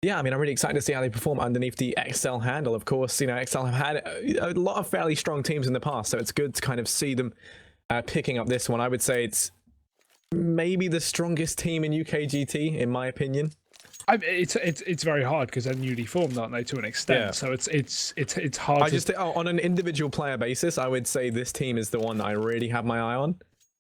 Yeah, I mean, I'm really excited to see how they perform underneath the exceL handle. Of course, you know, exceL have had a lot of fairly strong teams in the past, so it's good to kind of see them picking up this one. I would say it's maybe the strongest team in UKGT, in my opinion. It's very hard because they're newly formed, aren't they, to an extent? Yeah. So it's hard. I just on an individual player basis, I would say this team is the one that I really have my eye on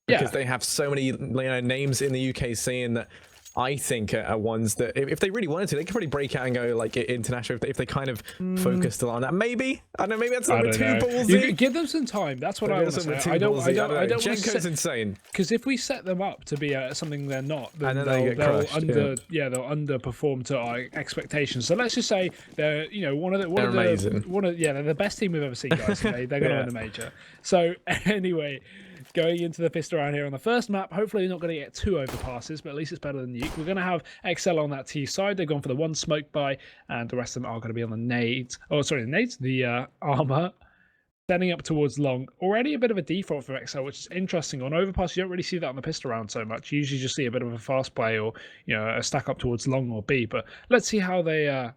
because they have so many names in the UKC and that I think are ones that if they really wanted to, they could probably break out and go like international if they kind of focused a lot on that. Maybe I don't know. Maybe that's a little bit too ballsy. You give them some time. That's what I want to say. I don't. Genko's insane. Because if we set them up to be something they're not, then and then they'll they'll underperform to our expectations. So let's just say they're they're the best team we've ever seen, guys. They're going to win the major. So anyway. Going into the fist around here on the first map, hopefully you're not going to get 2 overpasses, but at least it's better than Nuke. We're going to have exceL on that T side. They've gone for the 1 smoke buy, and the rest of them are going to be on the nades. Oh, sorry, the nades, the armor. Standing up towards long. Already a bit of a default for exceL, which is interesting. On overpass, you don't really see that on the pistol round so much. You usually just see a bit of a fast play or a stack up towards long or B. But let's see how they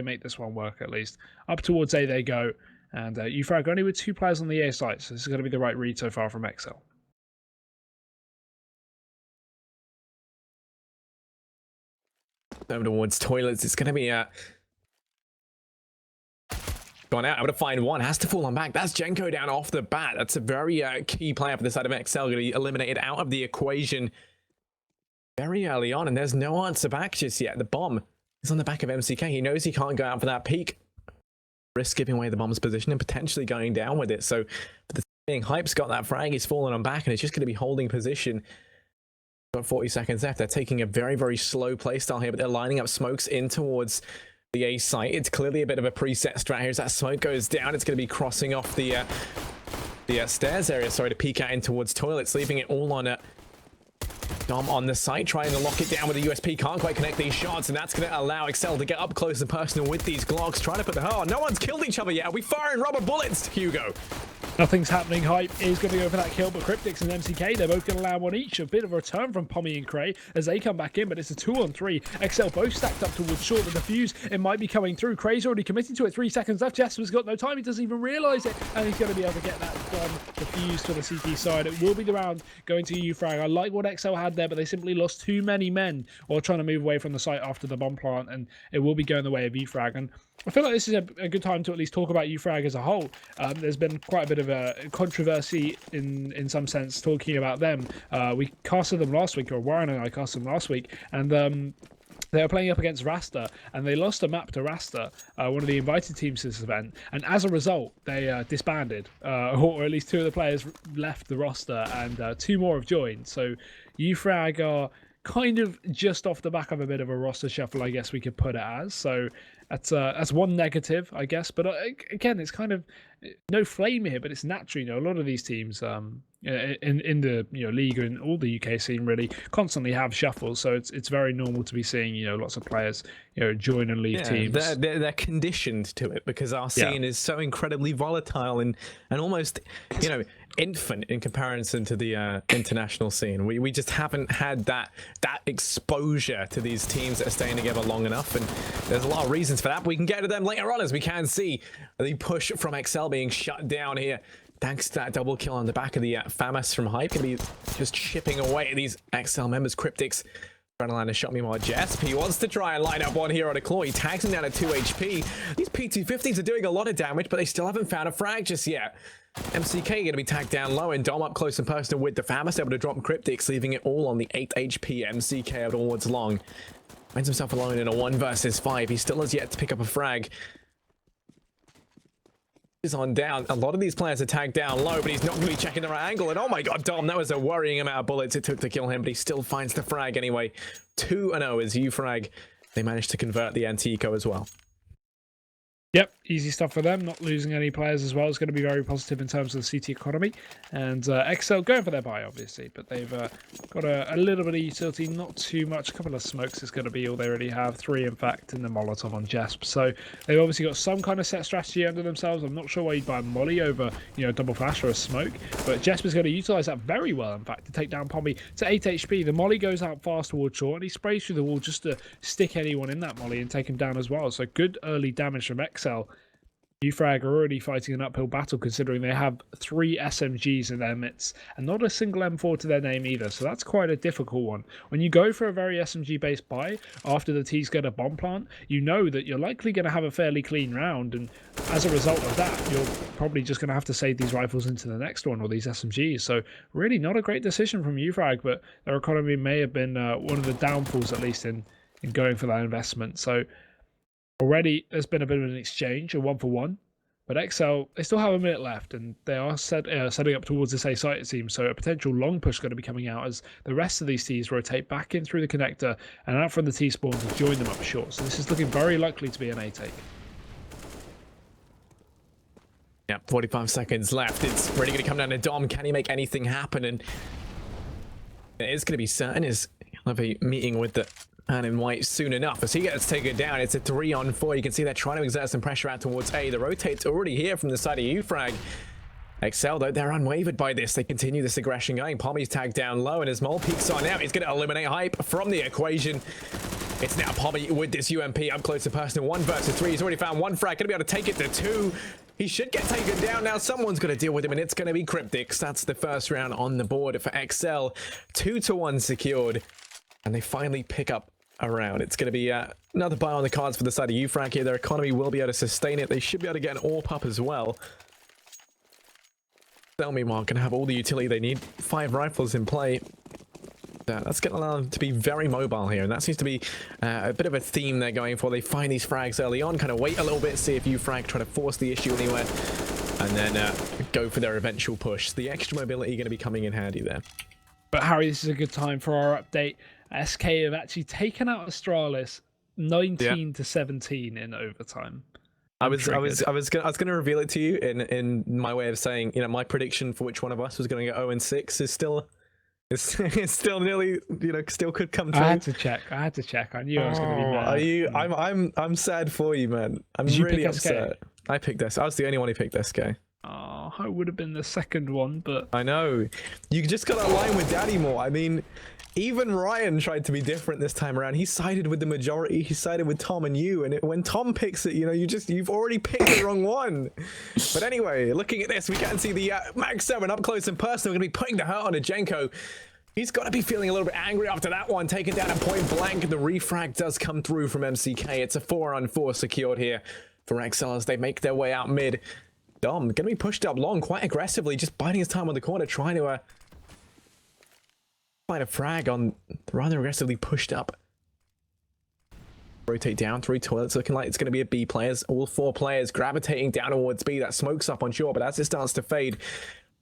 make this one work at least. Up towards A they go. And uFrag only with 2 players on the A site, so this is going to be the right read so far from exceL. Over towards toilets, it's going to be gone out. Able to find one, has to fall on back. That's Genko down off the bat. That's a very key player for the side of exceL, going to be eliminated out of the equation very early on, and there's no answer back just yet. The bomb is on the back of MCK. He knows he can't go out for that peak. Risk giving away the bomb's position and potentially going down with it. So for the thing, Hype's got that frag, he's fallen on back, and it's just going to be holding position. Got 40 seconds left. They're taking a very, very slow playstyle here, but they're lining up smokes in towards the A site. It's clearly a bit of a preset strat here. As that smoke goes down, it's going to be crossing off the stairs area, sorry, to peek out in towards toilets, leaving it all on Dom on the site, trying to lock it down with a USP. Can't quite connect these shots, and that's going to allow exceL to get up close and personal with these Glocks. Trying to put the... Oh, no one's killed each other yet. Are we firing rubber bullets, Hugo? Nothing's happening. Hype is going to go for that kill, but Cryptix and MCK, they're both going to land one each. A bit of a return from Pommy and Cray as they come back in, but it's a 2-on-3. exceL both stacked up towards short. The defuse, it might be coming through. Cray's already committing to it. 3 seconds left. Jasper's got no time. He doesn't even realise it, and he's going to be able to get that done. Defuse to the CT side. It will be the round going to uFrag. I like what exceL had there, but they simply lost too many men while trying to move away from the site after the bomb plant, and it will be going the way of uFrag. And I feel like this is a good time to at least talk about uFrag as a whole. There's been quite a bit of a controversy in some sense talking about them. We casted them last week, or Warren and I casted them last week, and they were playing up against Rasta, and they lost a map to Rasta, one of the invited teams to this event, and as a result, they disbanded, or at least 2 of the players left the roster, and 2 more have joined. So uFrag are kind of just off the back of a bit of a roster shuffle, I guess we could put it as. So that's one negative, I guess. But again, it's kind of no flame here, but it's natural. A lot of these teams in the league and all the UK scene really constantly have shuffles, so it's very normal to be seeing lots of players join and leave teams. They're conditioned to it because our scene is so incredibly volatile and almost infant in comparison to the international scene. We just haven't had that exposure to these teams that are staying together long enough, and there's a lot of reasons for that, but we can get to them later on as we can see the push from exceL being shut down here thanks to that double kill on the back of the FAMAS from Hype. Gonna be just chipping away at these exceL members. Cryptix trying to land a shot. Meanwhile, JSP wants to try and line up one here on a claw. He tags him down at 2 HP. These P250s are doing a lot of damage, but they still haven't found a frag just yet. MCK going to be tagged down low, and Dom up close and personal with the FAMAS, able to drop Cryptix, leaving it all on the 8 HP. MCK out towards long. Finds himself alone in a 1 versus 5. He still has yet to pick up a frag. Is on down. A lot of these players are tagged down low, but he's not going to be checking the right angle. And oh my god, Dom, that was a worrying amount of bullets it took to kill him, but he still finds the frag anyway. 2-0 is uFrag. They managed to convert the anti-eco as well. Yep, easy stuff for them. Not losing any players as well is going to be very positive in terms of the CT economy. And exceL going for their buy, obviously, but they've got a little bit of utility, not too much. A couple of smokes is going to be all they already have. 3, in fact, in the Molotov on Jesp. So they've obviously got some kind of set strategy under themselves. I'm not sure why you'd buy a molly over, double flash or a smoke, but Jesp is going to utilize that very well, in fact, to take down Pommy to 8 HP. The molly goes out fast towards short, and he sprays through the wall just to stick anyone in that molly and take him down as well. So good early damage from exceL. uFrag are already fighting an uphill battle considering they have 3 SMGs in their midst and not a single M4 to their name either, so that's quite a difficult one. When you go for a very SMG based buy after the T's get a bomb plant, you know that you're likely going to have a fairly clean round, and as a result of that you're probably just going to have to save these rifles into the next one or these SMGs. So really not a great decision from uFrag, but their economy may have been one of the downfalls, at least in going for that investment. So already there's been a bit of an exchange, a 1-for-1, but exceL, they still have a minute left, and they are setting up towards this A site, it seems, so a potential long push is going to be coming out as the rest of these T's rotate back in through the connector and out from the T spawn to join them up short. So this is looking very likely to be an A take. Yeah, 45 seconds left. It's really going to come down to Dom. Can he make anything happen? And it is going to be certain is he'll have a meeting with the man in white soon enough. As he gets taken down, it's a 3-on-4. You can see they're trying to exert some pressure out towards A. The rotate's already here from the side of uFrag. exceL, though, they're unwavered by this. They continue this aggression going. Pommy's tagged down low, and as Mole peeks on out, he's going to eliminate Hype from the equation. It's now Pommy with this UMP up close to personal. 1 versus 3. He's already found 1 frag. Going to be able to take it to 2. He should get taken down. Now someone's going to deal with him, and it's going to be Cryptics. That's the first round on the board for exceL. 2-1 secured, and they finally pick up a round. It's going to be another buy on the cards for the side of uFrag here. Their economy will be able to sustain it. They should be able to get an AWP up as well. exceL, meanwhile, can have all the utility they need. 5 rifles in play. That's going to allow them to be very mobile here, and that seems to be a bit of a theme they're going for. They find these frags early on, kind of wait a little bit, see if uFrag try to force the issue anywhere, and then go for their eventual push. The extra mobility going to be coming in handy there. But Harry, this is a good time for our update. SK have actually taken out Astralis 19-17 in overtime. I was gonna reveal it to you in my way of saying, my prediction for which one of us was going to go 0-6 is still. It's still nearly, still could come true. I had to check. I knew I was going to be mad. Are you? I'm sad for you, man. I'm really upset. I picked this. I was the only one who picked SK. Oh, I would have been the second one, but I know. You just got to align with Daddy more. I mean, even Ryan tried to be different this time around. He sided with the majority. He sided with Tom and you. And when Tom picks it, you've already picked the wrong one. But anyway, looking at this, we can see the Max 7 up close and personal. We're going to be putting the hurt on Jenko. He's got to be feeling a little bit angry after that one. Taken down at point blank. The refrag does come through from MCK. It's a 4-on-4 secured here for exceL as they make their way out mid. Dom going to be pushed up long quite aggressively, just biding his time on the corner, trying to find a frag on rather aggressively pushed up. Rotate down 3 toilets, looking like it's going to be a B players. All 4 players gravitating down towards B. That smoke's up on shore, but as it starts to fade,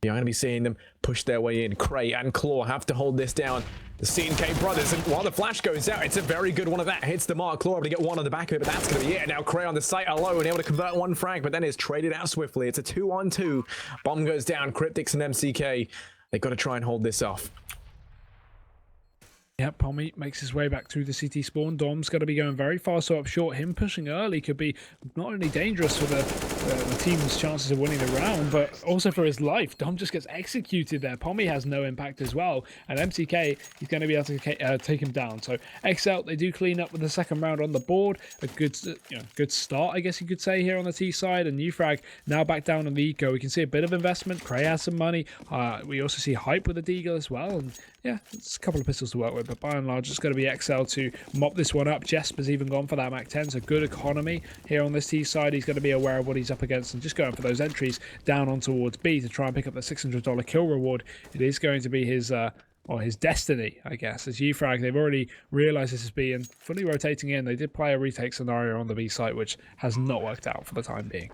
you're going to be seeing them push their way in. Cray and Claw have to hold this down. The CNK brothers, and while the flash goes out, it's a very good one of that. Hits the mark. Claw able to get one on the back of it, but that's going to be it. Now Cray on the site alone, able to convert 1 frag, but then is traded out swiftly. It's a 2-on-2. Bomb goes down. Cryptics and MCK. They've got to try and hold this off. Yeah, Pommy makes his way back through the CT spawn. Dom's going to be going very far, so up short. Him pushing early could be not only dangerous for the team's chances of winning the round, but also for his life. Dom just gets executed there. Pommy has no impact as well, and MCK, he's going to be able to take him down. So exceL, they do clean up with the second round on the board. A good, good start, I guess you could say, here on the T side. And uFrag now back down on the eco. We can see a bit of investment. Cray has some money. We also see Hype with the deagle as well, and yeah, it's a couple of pistols to work with, but by and large, it's going to be exceL to mop this one up. Jesper's even gone for that Mac 10, so good economy here on this T side. He's going to be aware of what he's up against and just going for those entries down on towards B to try and pick up the $600 kill reward. It is going to be his his destiny, I guess, as uFrag. They've already realised this is B and fully rotating in. They did play a retake scenario on the B site, which has not worked out for the time being.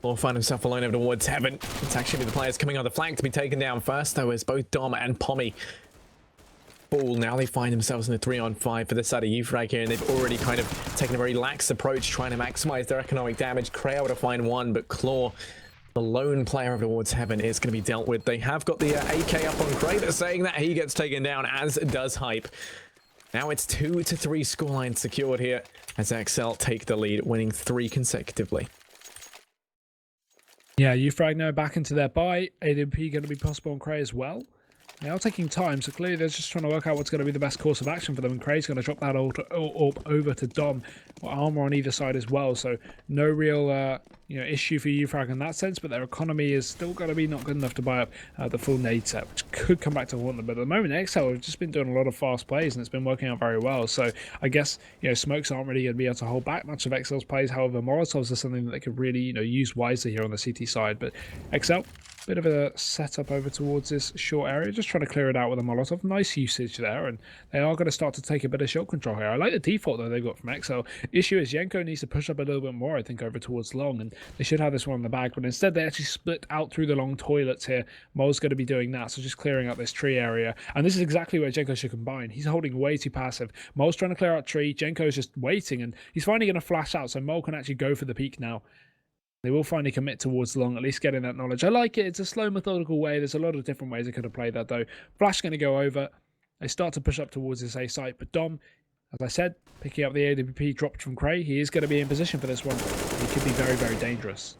Will find himself alone over towards heaven. It's actually the players coming on the flank to be taken down first, though, as both Dom and Pommy fall. Now they find themselves in a 3-on-5 for the side of uFrag here, and they've already kind of taken a very lax approach trying to maximize their economic damage. exceL able to find one, but Claw, the lone player over towards heaven, is going to be dealt with. They have got the AK up on exceL. They're saying that he gets taken down, as does Hype. Now it's 2-3 scoreline secured here as exceL take the lead, winning 3 consecutively. Yeah, uFrag now back into their buy. AWP going to be possible on exceL as well. They are taking time, so clearly they're just trying to work out what's going to be the best course of action for them. And exceL's going to drop that orb over to Dom, or armor on either side as well. So no real issue for uFrag in that sense, but their economy is still going to be not good enough to buy up the full nade set, which could come back to haunt them. But at the moment, exceL have just been doing a lot of fast plays, and it's been working out very well. So I guess smokes aren't really going to be able to hold back much of exceL's plays. However, Molotovs are something that they could really use wisely here on the CT side. But exceL, bit of a setup over towards this short area, just trying to clear it out with a Molotov. Nice usage there, and they are going to start to take a bit of shot control here. I like the default though they've got from exceL. Issue is Jenko needs to push up a little bit more, I think, over towards long, and they should have this one in the bag, but instead they actually split out through the long toilets here. Mo's going to be doing that, so just clearing out this tree area, and this is exactly where Jenko should combine. He's holding way too passive. Mo's trying to clear out tree, Jenko's just waiting, and he's finally going to flash out, so Mo can actually go for the peak now. They will finally commit towards long, at least getting that knowledge. I like it. It's a slow, methodical way. There's a lot of different ways they could have played that, though. Flash going to go over. They start to push up towards this A site, but Dom, as I said, picking up the AWP dropped from exceL. He is going to be in position for this one. He could be very, very dangerous.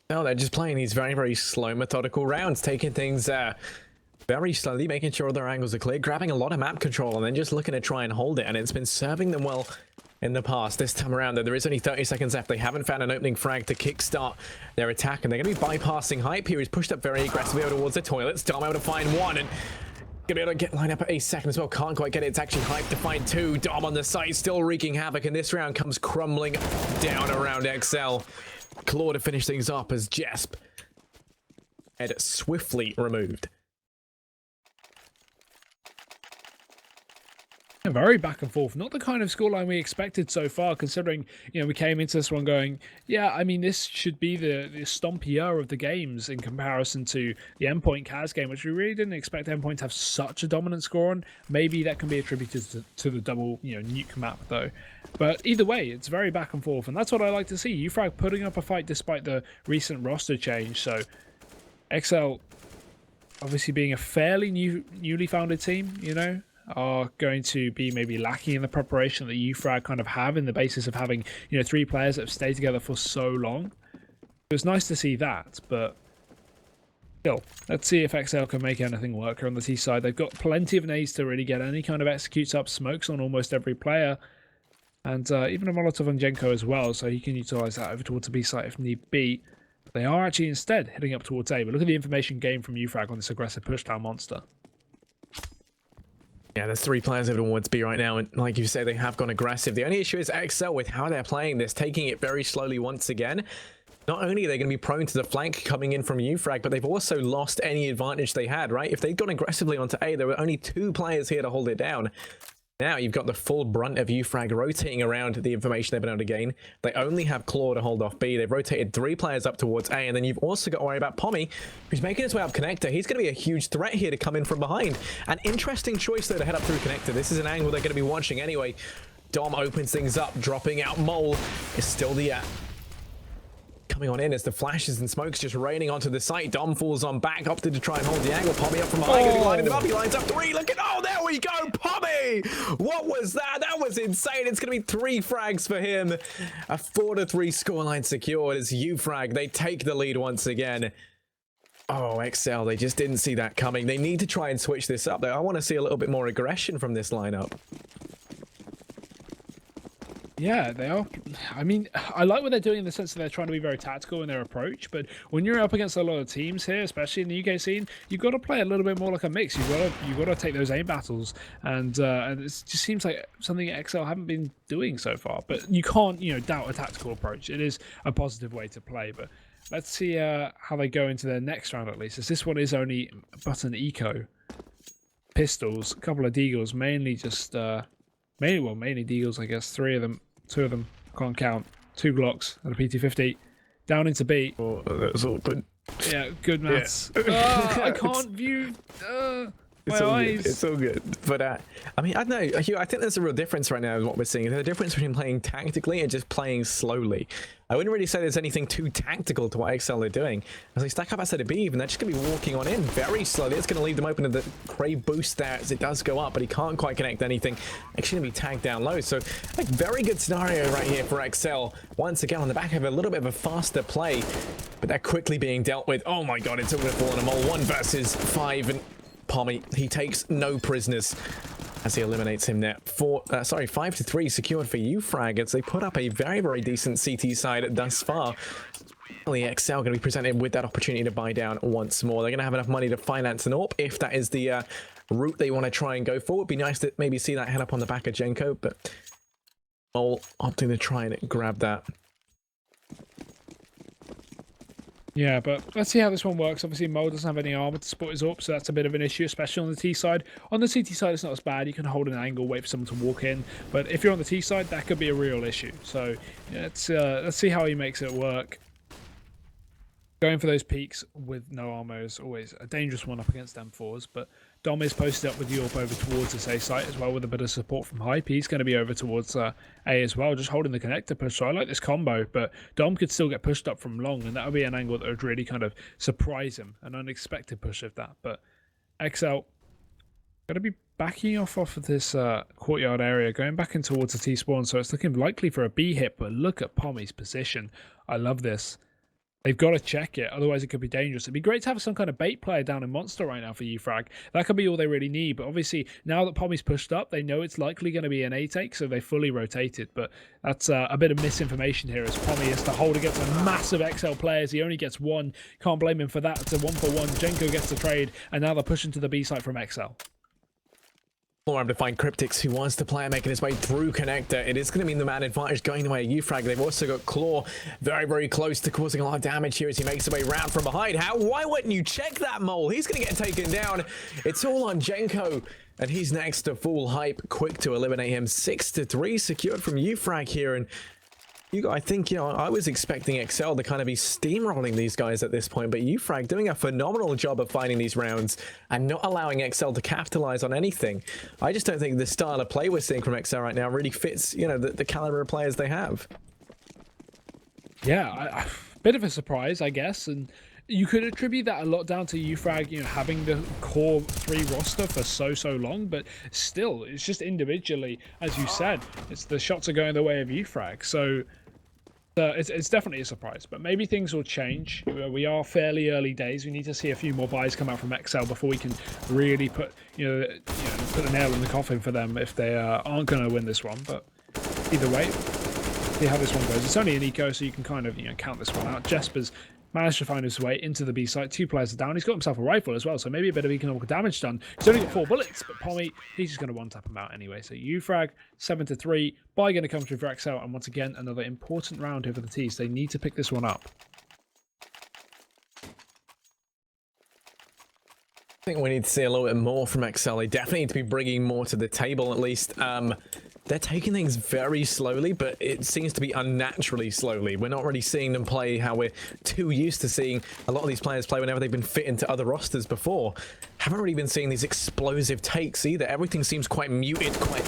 No, they're just playing these very, very slow, methodical rounds, taking things very slowly, making sure their angles are clear, grabbing a lot of map control, and then just looking to try and hold it. And it's been serving them well in the past. This time around, though, there is only 30 seconds left. They haven't found an opening frag to kickstart their attack, and they're going to be bypassing Hype here. He's pushed up very aggressively over towards the toilets. Dom able to find one, and gonna be able to get lined up at a second as well. Can't quite get it. It's actually Hype to find 2. Dom on the site, still wreaking havoc, and this round comes crumbling down around exceL. Claw to finish things up as Jesp head swiftly removed. Very back and forth. Not the kind of scoreline we expected so far, considering, we came into this one going, yeah, I mean, this should be the stompier of the games in comparison to the Endpoint Kaz game, which we really didn't expect Endpoint to have such a dominant score on. Maybe that can be attributed to the double, nuke map, though. But either way, it's very back and forth, and that's what I like to see. uFrag putting up a fight despite the recent roster change, so exceL, obviously being a fairly newly founded team, are going to be maybe lacking in the preparation that uFrag kind of have in the basis of having 3 players that have stayed together for so long. It was nice to see that, but still, let's see if exceL can make anything work here on the T side. They've got plenty of nades to really get any kind of executes up, smokes on almost every player, and even a Molotov on Jenko as well, so he can utilize that over towards the B site if need be. But they are actually instead heading up towards A. But look at the information gained from uFrag on this aggressive pushdown monster. Yeah, there's 3 players over towards B right now, and like you say, they have gone aggressive. The only issue is exceL with how they're playing this, taking it very slowly once again. Not only are they going to be prone to the flank coming in from uFrag, but they've also lost any advantage they had, right? If they'd gone aggressively onto A, there were only 2 players here to hold it down. Now you've got the full brunt of uFrag rotating around the information they've been able to gain. They only have Claw to hold off B. They've rotated 3 players up towards A, and then you've also got to worry about Pommy, who's making his way up Connector. He's going to be a huge threat here to come in from behind. An interesting choice, though, to head up through Connector. This is an angle they're going to be watching anyway. Dom opens things up, dropping out. Mole is still the coming on in as the flashes and smokes just raining onto the site. Dom falls on back, opted to try and hold the angle. Pommy up from behind, going to be lining them up. He lines up 3. Look at, oh, there we go, Pommy! What was that? That was insane. It's going to be 3 frags for him. A 4-3 scoreline secured as uFrag, they take the lead once again. Oh, exceL, they just didn't see that coming. They need to try and switch this up, though. I want to see a little bit more aggression from this lineup. Yeah, they are. I mean, I like what they're doing in the sense that they're trying to be very tactical in their approach, but when you're up against a lot of teams here, especially in the UK scene, you've got to play a little bit more like a mix. You've got to take those aim battles, and it just seems like something exceL haven't been doing so far. But you can't, doubt a tactical approach. It is a positive way to play, but let's see how they go into their next round at least, as this one is only button eco. Pistols, a couple of deagles, mainly just mainly deagles, I guess. 3 of them, 2 of them, can't count. 2 Glocks and a PT-50. Down into B. Oh, that's awkward. Yeah, good maths. I can't view my eyes. It's all good. But I mean, I don't know, Hugh, I think there's a real difference right now in what we're seeing. There's a difference between playing tactically and just playing slowly. I wouldn't really say there's anything too tactical to what exceL are doing. As they stack up outside of B, even they're just going to be walking on in very slowly. It's going to leave them open to the Crave boost there as it does go up, but he can't quite connect anything. Actually going to be tagged down low. So a very good scenario right here for exceL. Once again, on the back of a little bit of a faster play, but they're quickly being dealt with. Oh my god, it's all going to fall on a mole. 1 versus 5, and Pommy, he takes no prisoners as he eliminates him there. 5-3 secured for uFrag as they put up a very, very decent CT side thus far. exceL going to be presented with that opportunity to buy down once more. They're going to have enough money to finance an AWP if that is the route they want to try and go for. It'd be nice to maybe see that head up on the back of Jenko, but Mole opting to try and grab that. Yeah, but let's see how this one works. Obviously, Mo doesn't have any armor to support his AWP, so that's a bit of an issue, especially on the T side. On the CT side, it's not as bad. You can hold an angle, wait for someone to walk in. But if you're on the T side, that could be a real issue. So yeah, let's see how he makes it work. Going for those peaks with no armor is always a dangerous one up against M4s, but Dom is posted up with the AWP over towards this A site as well with a bit of support from Hype. He's going to be over towards A as well, just holding the connector push. So I like this combo, but Dom could still get pushed up from long, and that would be an angle that would really kind of surprise him, an unexpected push of that. But exceL going to be backing off of this courtyard area, going back in towards the T-spawn, so it's looking likely for a B hit, but look at Pommy's position. I love this. They've got to check it, otherwise it could be dangerous. It'd be great to have some kind of bait player down in Monster right now for uFrag. That could be all they really need, but obviously now that Pommy's pushed up, they know it's likely going to be an A take, so they fully rotated. But that's a bit of misinformation here as Pommy has to hold against a massive exceL players. He only gets one. Can't blame him for that. It's a 1-for-1. Jenko gets the trade, and now they're pushing to the B site from exceL. Able to find Cryptix, who wants to play making his way through connector. It is going to mean the man advantage going the way of uFrag. They've also got Claw very, very close to causing a lot of damage here as he makes his way round from behind. Why wouldn't you check that, Mole? He's going to get taken down. It's all on Jenko, and he's next to full Hype. Quick to eliminate him. 6-3 secured from uFrag here, and I think, I was expecting exceL to kind of be steamrolling these guys at this point, but uFrag doing a phenomenal job of finding these rounds and not allowing exceL to capitalize on anything. I just don't think the style of play we're seeing from exceL right now really fits, the caliber of players they have. Yeah, bit of a surprise, I guess, and you could attribute that a lot down to uFrag, having the core 3 roster for so long, but still, it's just individually, as you said, it's the shots are going the way of uFrag, so it's definitely a surprise, but maybe things will change. We are fairly early days. We need to see a few more buys come out from exceL before we can really put put a nail in the coffin for them if they aren't going to win this one. But either way, see how this one goes. It's only an eco, so you can kind of count this one out. Jesper's managed to find his way into the B site. 2 players are down. He's got himself a rifle as well, so maybe a bit of economical damage done. He's only got 4 bullets, but Pommy, he's just going to one-tap him out anyway. So uFrag, 7-3. Buy going to come through for exceL, and once again, another important round here for the T's. They need to pick this one up. I think we need to see a little bit more from exceL. They definitely need to be bringing more to the table, at least. They're taking things very slowly, but it seems to be unnaturally slowly. We're not really seeing them play how we're too used to seeing a lot of these players play whenever they've been fit into other rosters before. Haven't really been seeing these explosive takes either. Everything seems quite muted, quite,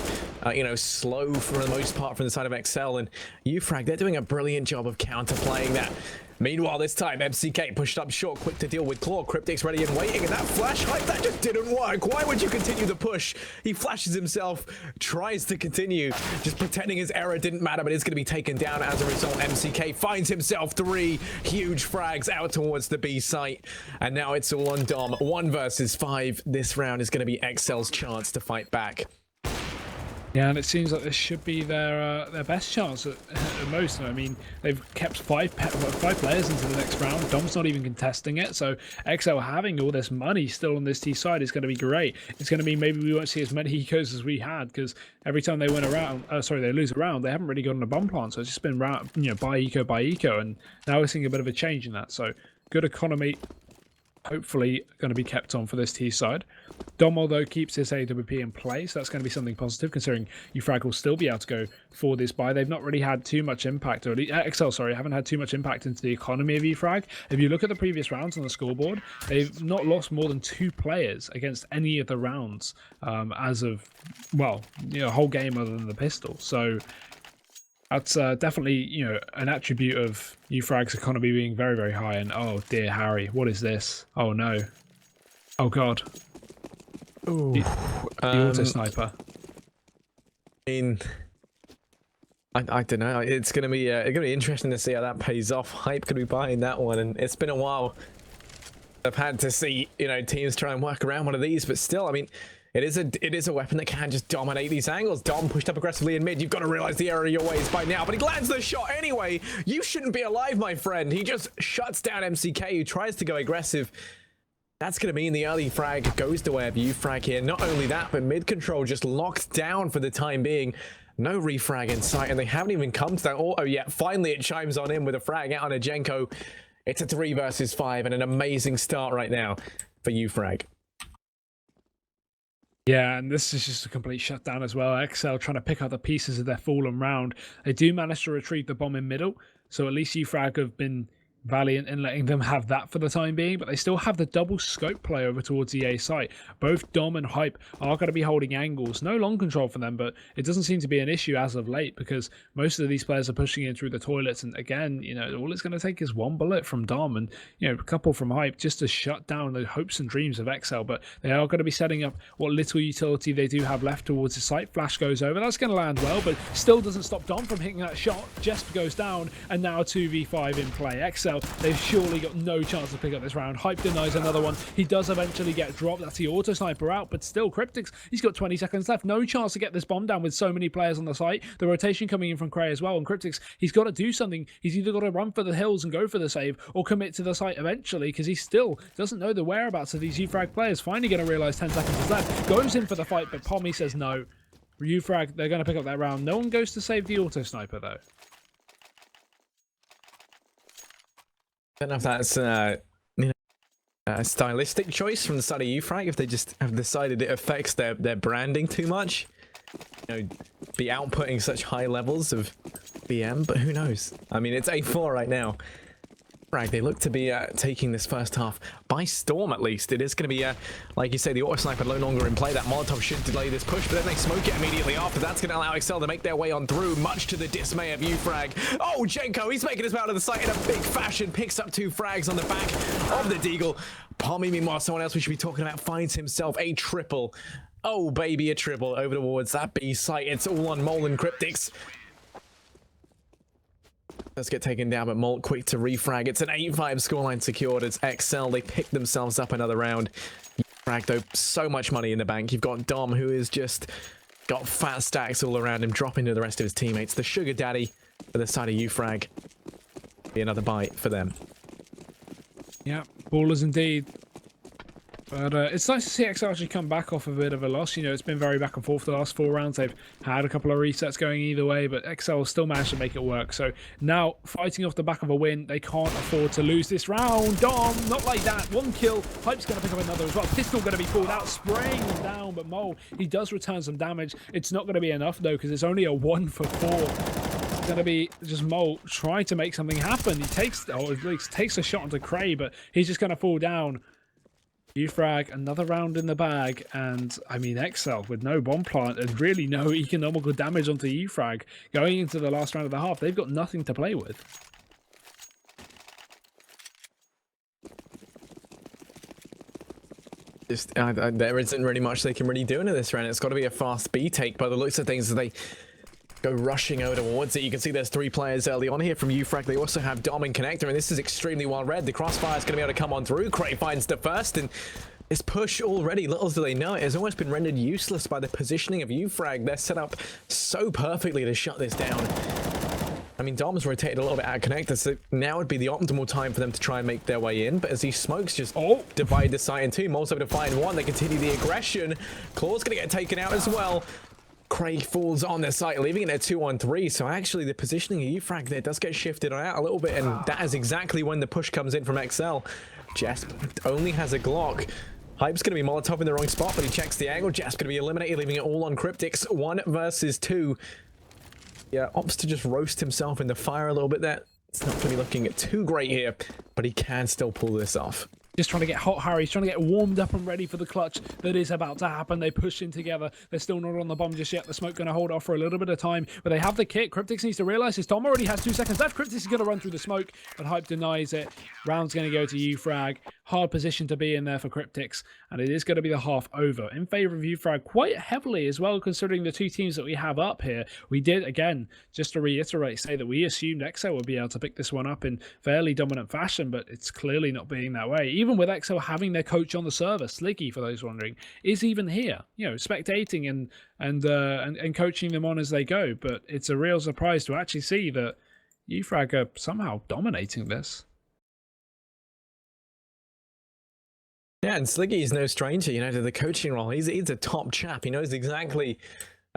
slow for the most part from the side of exceL. And uFrag, they're doing a brilliant job of counterplaying that. Meanwhile, this time, MCK pushed up short, quick to deal with Claw. Cryptix ready and waiting, and that flash Hype, that just didn't work. Why would you continue the push? He flashes himself, tries to continue, just pretending his error didn't matter, but it's going to be taken down as a result. MCK finds himself 3 huge frags out towards the B site, and now it's all on Dom. 1 versus 5. This round is going to be exceL's chance to fight back. Yeah, and it seems like this should be their best chance at most. I mean, they've kept 5 players into the next round. Dom's not even contesting it, so exceL having all this money still on this T side is going to be great. It's going to mean maybe we won't see as many ecos as we had, because every time they win a round, they lose a round, they haven't really gotten a bomb plant, so it's just been round, by eco, and now we're seeing a bit of a change in that. So good economy hopefully going to be kept on for this T side. Dom, although, keeps his AWP in play, so that's going to be something positive, considering uFrag will still be able to go for this buy. They've not really had too much impact, or exceL, sorry, haven't had too much impact into the economy of uFrag. If you look at the previous rounds on the scoreboard, they've not lost more than 2 players against any of the rounds as of, well, a whole game other than the pistol. So that's definitely, an attribute of uFrag's economy being very, very high. And oh dear, Harry, what is this? Oh no. Oh god. Ooh. The auto sniper. I mean, I don't know. It's gonna be interesting to see how that pays off. Hype could be buying that one, and it's been a while. I've had to see teams try and work around one of these, but still, I mean, it is a weapon that can just dominate these angles. Dom pushed up aggressively in mid. You've got to realize the area of your ways by now, but he lands the shot anyway. You shouldn't be alive, my friend. He just shuts down MCK, who tries to go aggressive. That's going to mean the early frag goes the way of uFrag here. Not only that, but mid control just locked down for the time being. No refrag in sight, and they haven't even come to that auto yet. Finally, it chimes on in with a frag out on a Jenko. It's a 3 versus 5, and an amazing start right now for uFrag. Yeah, and this is just a complete shutdown as well. exceL trying to pick up the pieces of their fallen round. They do manage to retrieve the bomb in middle, so at least uFrag have been valiant in letting them have that for the time being, but they still have the double scope play over towards the A site. Both Dom and Hype are going to be holding angles. No long control for them, but it doesn't seem to be an issue as of late, because most of these players are pushing in through the toilets, and again, all it's going to take is one bullet from Dom and a couple from Hype just to shut down the hopes and dreams of exceL. But they are going to be setting up what little utility they do have left towards the site. Flash goes over, that's going to land well, but still doesn't stop Dom from hitting that shot. Jesp goes down, and now 2v5 in play. exceL, they've surely got no chance to pick up this round. Hype denies another one. He does eventually get dropped. That's the auto sniper out, but still, Cryptics, he's got 20 seconds left. No chance to get this bomb down with so many players on the site. The rotation coming in from Cray as well, and Cryptics, he's got to do something. He's either got to run for the hills and go for the save, or commit to the site eventually, because he still doesn't know the whereabouts of these uFrag players. Finally going to realize 10 seconds is left. Goes in for the fight, but Pommy says no. uFrag, they're going to pick up that round. No one goes to save the auto sniper, though. I don't know if that's a stylistic choice from the side of uFrag, if they just have decided it affects their branding too much. Be outputting such high levels of BM, but who knows? I mean, it's A4 right now. They look to be taking this first half by storm, at least. It is going to be, like you say, the auto sniper no longer in play. That Molotov should delay this push, but then they smoke it immediately after. That's going to allow exceL to make their way on through, much to the dismay of uFrag. Oh, Jenko, he's making his way out of the site in a big fashion. Picks up 2 frags on the back of the Deagle. Pommy, meanwhile, someone else we should be talking about, finds himself a triple. Oh, baby, a triple over towards that B site. It's all on Mole and Cryptics. Let's get taken down, but Molt quick to refrag. It's an 8-5 scoreline secured. It's exceL. They pick themselves up another round. uFrag, though, so much money in the bank. You've got Dom, who is just got fat stacks all around him, dropping to the rest of his teammates. The sugar daddy for the side of uFrag. Be another bite for them. Yeah, ballers indeed. But it's nice to see exceL actually come back off a bit of a loss. It's been very back and forth the last 4 rounds. They've had a couple of resets going either way, but exceL still managed to make it work. So now, fighting off the back of a win, they can't afford to lose this round. Dom, not like that. 1 kill. Hype's going to pick up another as well. Pistol going to be pulled out, spraying him down, but Mole, he does return some damage. It's not going to be enough, though, because it's only a 1 for 4. It's going to be just Mole trying to make something happen. He takes, or at least takes a shot onto Cray, but he's just going to fall down. uFrag, another round in the bag, and I mean exceL with no bomb plant and really no economical damage onto uFrag going into the last round of the half. They've got nothing to play with. Just there isn't really much they can really do into this round. It's got to be a fast B take by the looks of things as they go rushing over towards it. You can see there's 3 players early on here from uFrag. They also have Dom and Connector, and this is extremely well read. The crossfire is going to be able to come on through. Cray finds the first, and this push already, little do they know, it has almost been rendered useless by the positioning of uFrag. They're set up so perfectly to shut this down. I mean, Dom's rotated a little bit out of Connector, so now would be the optimal time for them to try and make their way in. But as these smokes just divide the site in 2, Mole's able to find 1. They continue the aggression. Claw's going to get taken out as well. Craig falls on their site, leaving it at 2-on-3. So actually, the positioning of uFrag there does get shifted out a little bit, and that is exactly when the push comes in from exceL. Jesp only has a Glock. Hype's going to be Molotov in the wrong spot, but he checks the angle. Jesp's going to be eliminated, leaving it all on Cryptics. 1 versus 2. Yeah, opts to just roast himself in the fire a little bit there. It's not going to be looking too great here, but he can still pull this off. Just trying to get hot, Harry. He's trying to get warmed up and ready for the clutch that is about to happen. They push in together. They're still not on the bomb just yet. The smoke going to hold off for a little bit of time, but they have the kit. Cryptics needs to realize his Tom already has 2 seconds left. Cryptics is going to run through the smoke, but Hype denies it. Round's going to go to uFrag. Hard position to be in there for Cryptics, and it is going to be the half over in favor of uFrag quite heavily as well, considering the 2 teams that we have up here. We did, again, just to reiterate, say that we assumed exceL would be able to pick this one up in fairly dominant fashion, but it's clearly not being that way. Even with exceL having their coach on the server, Sliggy, for those wondering, is even here, you know, spectating and coaching them on as they go. But it's a real surprise to actually see that uFrag are somehow dominating this. Yeah, and Sliggy is no stranger, you know, to the coaching role. He's a top chap. He knows exactly,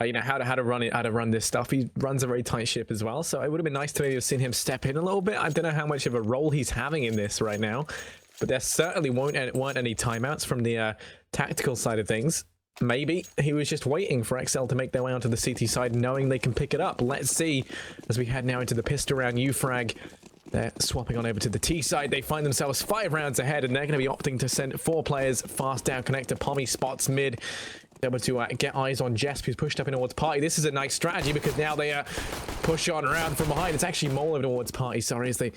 you know, how to run this stuff. He runs a very tight ship as well. So it would have been nice to maybe have seen him step in a little bit. I don't know how much of a role he's having in this right now, but there certainly weren't any timeouts from the tactical side of things. Maybe he was just waiting for exceL to make their way onto the CT side, knowing they can pick it up. Let's see as we head now into the pistol round. uFrag, they're swapping on over to the T side. They find themselves 5 rounds ahead, and they're going to be opting to send 4 players fast down connector. Pommy spots mid, able to get eyes on Jesp, who's pushed up in towards Party. This is a nice strategy because now they push on around from behind. It's actually Mole over towards Party, sorry, as they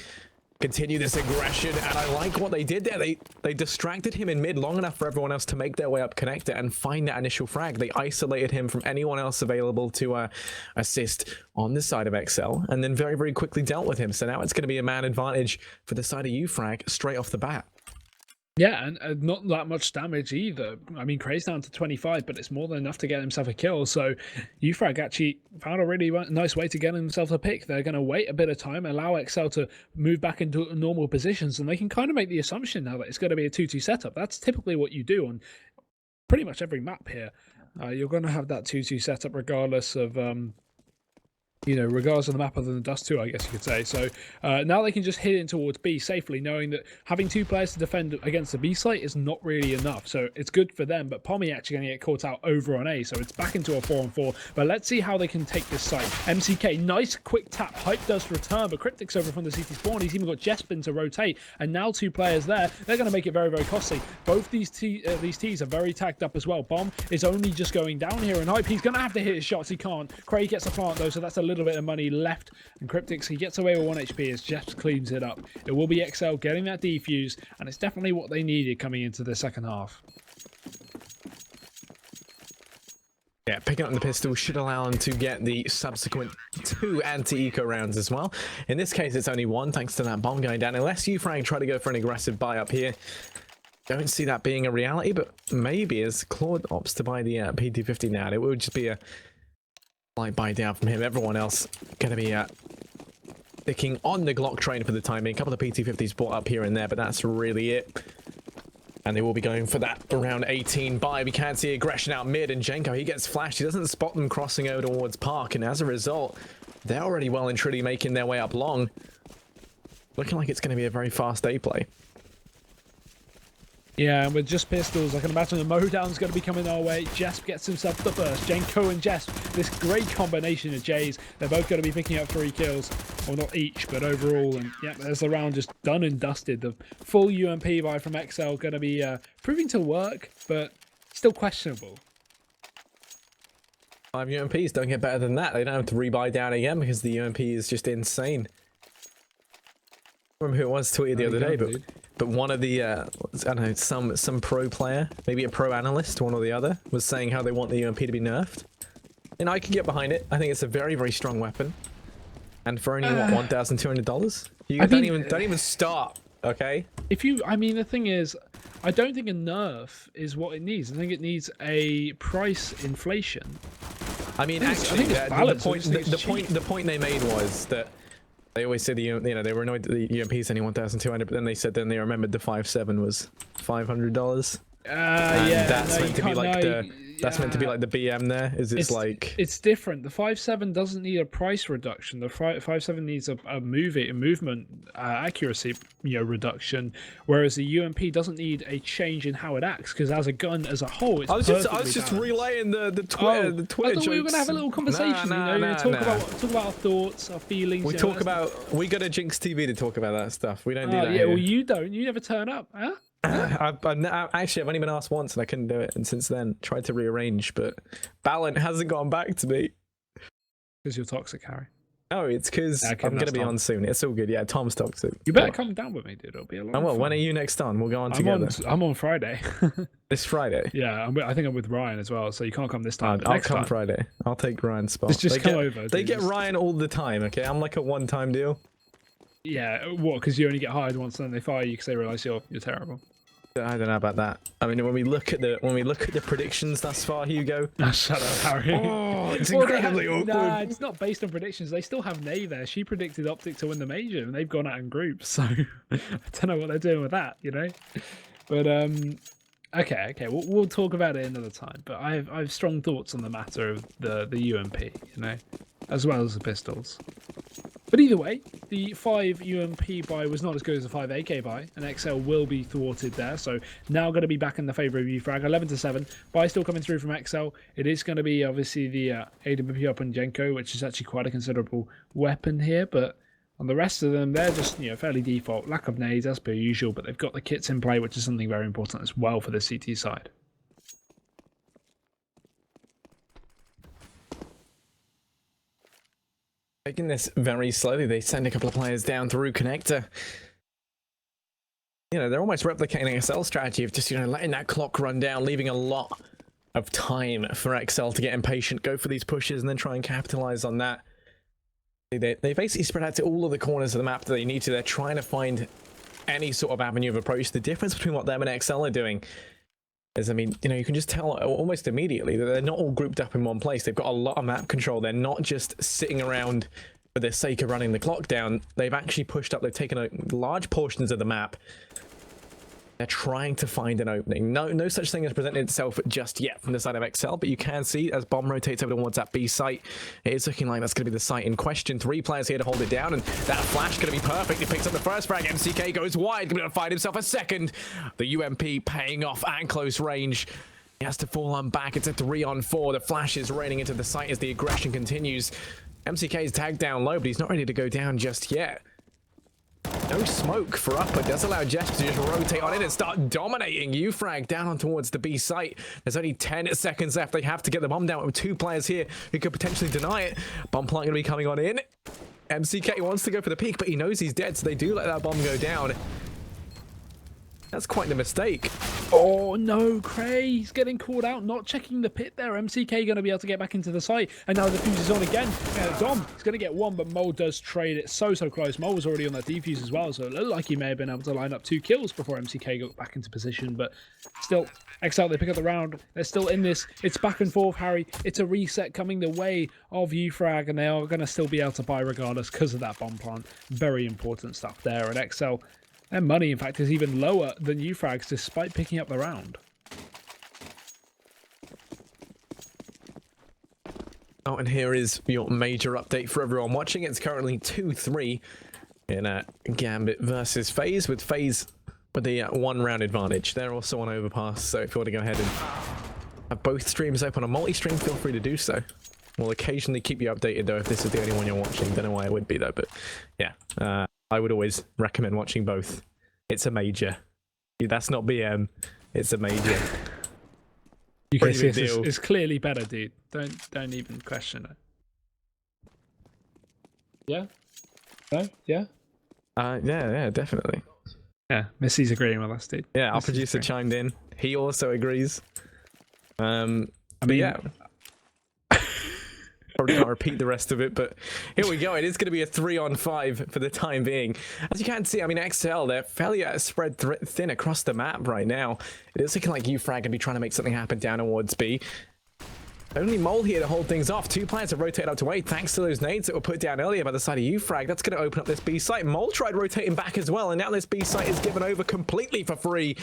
continue this aggression, and I like what they did there. They distracted him in mid long enough for everyone else to make their way up connector and find that initial frag. They isolated him from anyone else available to assist on the side of exceL, and then very, very quickly dealt with him. So now it's going to be a man advantage for the side of uFrag straight off the bat. Yeah, and not that much damage either. I mean, Cray's down to 25, but it's more than enough to get himself a kill. So uFrag actually found a really nice way to get himself a pick. They're going to wait a bit of time, allow exceL to move back into normal positions, and they can kind of make the assumption now that it's going to be a 2-2 setup. That's typically what you do on pretty much every map here. You're going to have that 2-2 setup regardless of you know, regardless of the map other than Dust 2, I guess you could say. So now they can just hit in towards B safely, knowing that having 2 players to defend against the B site is not really enough. So it's good for them, but Pommy actually going to get caught out over on A, so it's back into a 4-on-4. But let's see how they can take this site. MCK, nice quick tap. Hype does return, but Cryptic's over from the CT spawn. He's even got Jespin to rotate, and now 2 players there. They're going to make it very, very costly. Both these Ts are very tagged up as well. Bomb is only just going down here, and Hype, he's going to have to hit his shots. He can't. Cray gets a plant, though, so that's a little bit of money left, and Cryptics, he gets away with 1 HP as Jeff cleans it up. It will be exceL getting that defuse, and it's definitely what they needed coming into the second half. Yeah, picking up the pistol should allow them to get the subsequent 2 anti-eco rounds as well. In this case, it's only 1 thanks to that bomb going down. Unless uFrag try to go for an aggressive buy up here. Don't see that being a reality, but maybe as Claude opts to buy the PT50 now, it would just be a slight buy down from him. Everyone else going to be sticking on the Glock train for the time being. A couple of PT50s bought up here and there, but that's really it. And they will be going for that around 18 buy. We can see aggression out mid, and Jenko, he gets flashed. He doesn't spot them crossing over towards Park, and as a result, they're already well and truly making their way up long. Looking like it's going to be a very fast A play. Yeah, and with just pistols, I can imagine the mowdown's going to be coming our way. Jesp gets himself the first. Jenko and Jesp, this great combination of J's. They're both going to be picking up 3 kills. Well, not each, but overall. And yeah, there's the round just done and dusted. The full UMP buy from exceL going to be proving to work, but still questionable. 5 UMPs don't get better than that. They don't have to rebuy down again because the UMP is just insane. I remember who it was tweeted the other day, but one of the I don't know, some pro player, maybe a pro analyst, one or the other, was saying how they want the UMP to be nerfed, and I can get behind it. I think it's a very, very strong weapon, and for only what, $1,200, you don't even start. Okay. I mean, the thing is, I don't think a nerf is what it needs. I think it needs a price inflation. I mean, actually, the point they made was that they always said they were annoyed that the UMP's only 1,200, but then they said they remembered the 5.7 was $500. Yeah, that's meant to be like That's meant to be like the BM there. It's like... It's different. The 5.7 doesn't need a price reduction. The 5.7 needs a movement accuracy reduction, whereas the UMP doesn't need a change in how it acts, because as a gun as a whole, it's I was just relaying the Twitter I thought we were gonna have a little conversation. Talk about our thoughts, our feelings. We go to Jinx TV to talk about that stuff. We don't do that. Yeah, here. well, you don't. You never turn up, huh? I've only been asked once and I couldn't do it, and since then tried to rearrange, but Ballant hasn't gone back to me. Because you're toxic, Harry. No, it's because I'm going to be on soon. It's all good. Yeah, Tom's toxic. You better come down with me, dude. It'll be a lot of fun. When are you next on? We'll go on together. I'm on Friday. This Friday? Yeah, I think I'm with Ryan as well, so you can't come this time. I'll come Friday. I'll take Ryan's spot. Just come over. They get Ryan all the time, okay? I'm like a one-time deal. Yeah, what? Because you only get hired once, and then they fire you because they realise you're terrible. I don't know about that. I mean, when we look at the predictions thus far, Hugo. Shut up, Harry. Oh, it's incredibly awkward. Nah, it's not based on predictions. They still have Nay there. She predicted Optic to win the major, and they've gone out in groups. So I don't know what they're doing with that, But okay, we'll talk about it another time. But I have strong thoughts on the matter of the UMP, as well as the pistols. But either way, the 5 UMP buy was not as good as the 5 AK buy, and exceL will be thwarted there. So now going to be back in the favour of uFrag, 11-7. Buy still coming through from exceL. It is going to be obviously the AWP up on Jenko, which is actually quite a considerable weapon here. But on the rest of them, they're just fairly default. Lack of nades as per usual, but they've got the kits in play, which is something very important as well for the CT side. Taking this very slowly, they send a couple of players down through connector. They're almost replicating exceL strategy of just, letting that clock run down, leaving a lot of time for exceL to get impatient, go for these pushes, and then try and capitalize on that. They basically spread out to all of the corners of the map that they need to. They're trying to find any sort of avenue of approach. The difference between what them and exceL are doing is, you can just tell almost immediately that they're not all grouped up in one place. They've got a lot of map control. They're not just sitting around for the sake of running the clock down. They've actually pushed up. They've taken large portions of the map. They're trying to find an opening. No such thing has presented itself just yet from the side of exceL, but you can see as bomb rotates over towards that B site, it is looking like that's going to be the site in question. 3 players here to hold it down, and that flash going to be perfect. He picks up the first frag. MCK goes wide, going to find himself a second. The UMP paying off at close range. He has to fall on back. It's a 3-on-4. The flash is raining into the site as the aggression continues. MCK is tagged down low, but he's not ready to go down just yet. No smoke for upper does allow Jess to just rotate on in and start dominating uFrag down on towards the B site. There's only 10 seconds left. They have to get the bomb down with 2 players here who could potentially deny it. Bomb plant going to be coming on in. MCK wants to go for the peak, but he knows he's dead, so they do let that bomb go down. That's quite the mistake. Oh no, Cray, he's getting called out, not checking the pit there. MCK going to be able to get back into the site, and now the defuse is on again. Dom, he's going to get one, but Mole does trade it so close. Mole was already on that defuse as well, so it looked like he may have been able to line up 2 kills before MCK got back into position, but still, exceL, they pick up the round. They're still in this. It's back and forth, Harry. It's a reset coming the way of uFrag, and they are going to still be able to buy regardless because of that bomb plant. Very important stuff there, and exceL, their money, in fact, is even lower than uFrag's despite picking up the round. Oh, and here is your major update for everyone watching. It's currently 2-3 in a Gambit versus FaZe, with FaZe with the 1-round advantage. They're also on Overpass, so if you want to go ahead and have both streams open on multi-stream, feel free to do so. We'll occasionally keep you updated, though, if this is the only one you're watching. Don't know why it would be, though, but yeah. I would always recommend watching both. It's a major. That's not BM. It's a major. UKCSGO is clearly better, dude. Don't even question it. Yeah? No? Yeah? Yeah, definitely. Yeah, Missy's agreeing with us, dude. Yeah, our producer chimed in. He also agrees. Yeah. Probably can't repeat the rest of it, but here we go. It is going to be a 3-on-5 for the time being. As you can see, exceL, they're fairly spread thin across the map right now. It is looking like uFrag going to be trying to make something happen down towards B. Only Mole here to hold things off. 2 players have rotated up to A thanks to those nades that were put down earlier by the side of uFrag. That's going to open up this B site. Mole tried rotating back as well, and now this B site is given over completely for free.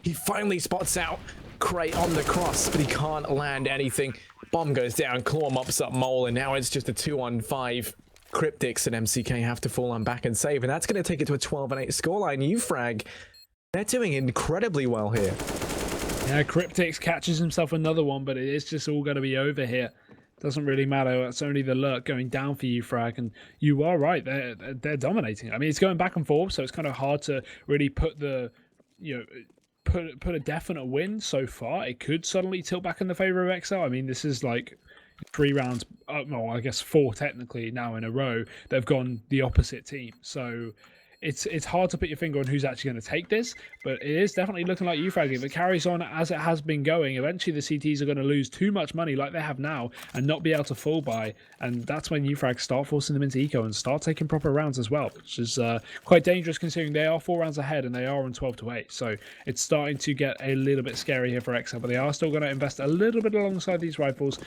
He finally spots out Cray on the cross, but he can't land anything. Bomb goes down, Claw mops up Mole, and now it's just a 2-on-5. Cryptics and MCK have to fall on back and save, and that's going to take it to a 12-8 scoreline. uFrag, they're doing incredibly well here. Yeah, Cryptics catches himself another one, but it is just all going to be over here. Doesn't really matter. It's only the lurk going down for uFrag, and you are right. They're dominating. I mean, it's going back and forth, so it's kind of hard to really put the, put a definite win so far. It could suddenly tilt back in the favor of exceL. I mean, this is like 3 rounds, well, I guess 4 technically now in a row that have gone the opposite team. So it's hard to put your finger on who's actually going to take this, but it is definitely looking like uFrag. If it carries on as it has been going, eventually the CTs are going to lose too much money like they have now and not be able to full buy, and that's when uFrag start forcing them into eco and start taking proper rounds as well, which is quite dangerous considering they are 4 rounds ahead and they are on 12-8. So it's starting to get a little bit scary here for exceL, but they are still going to invest a little bit alongside these rifles.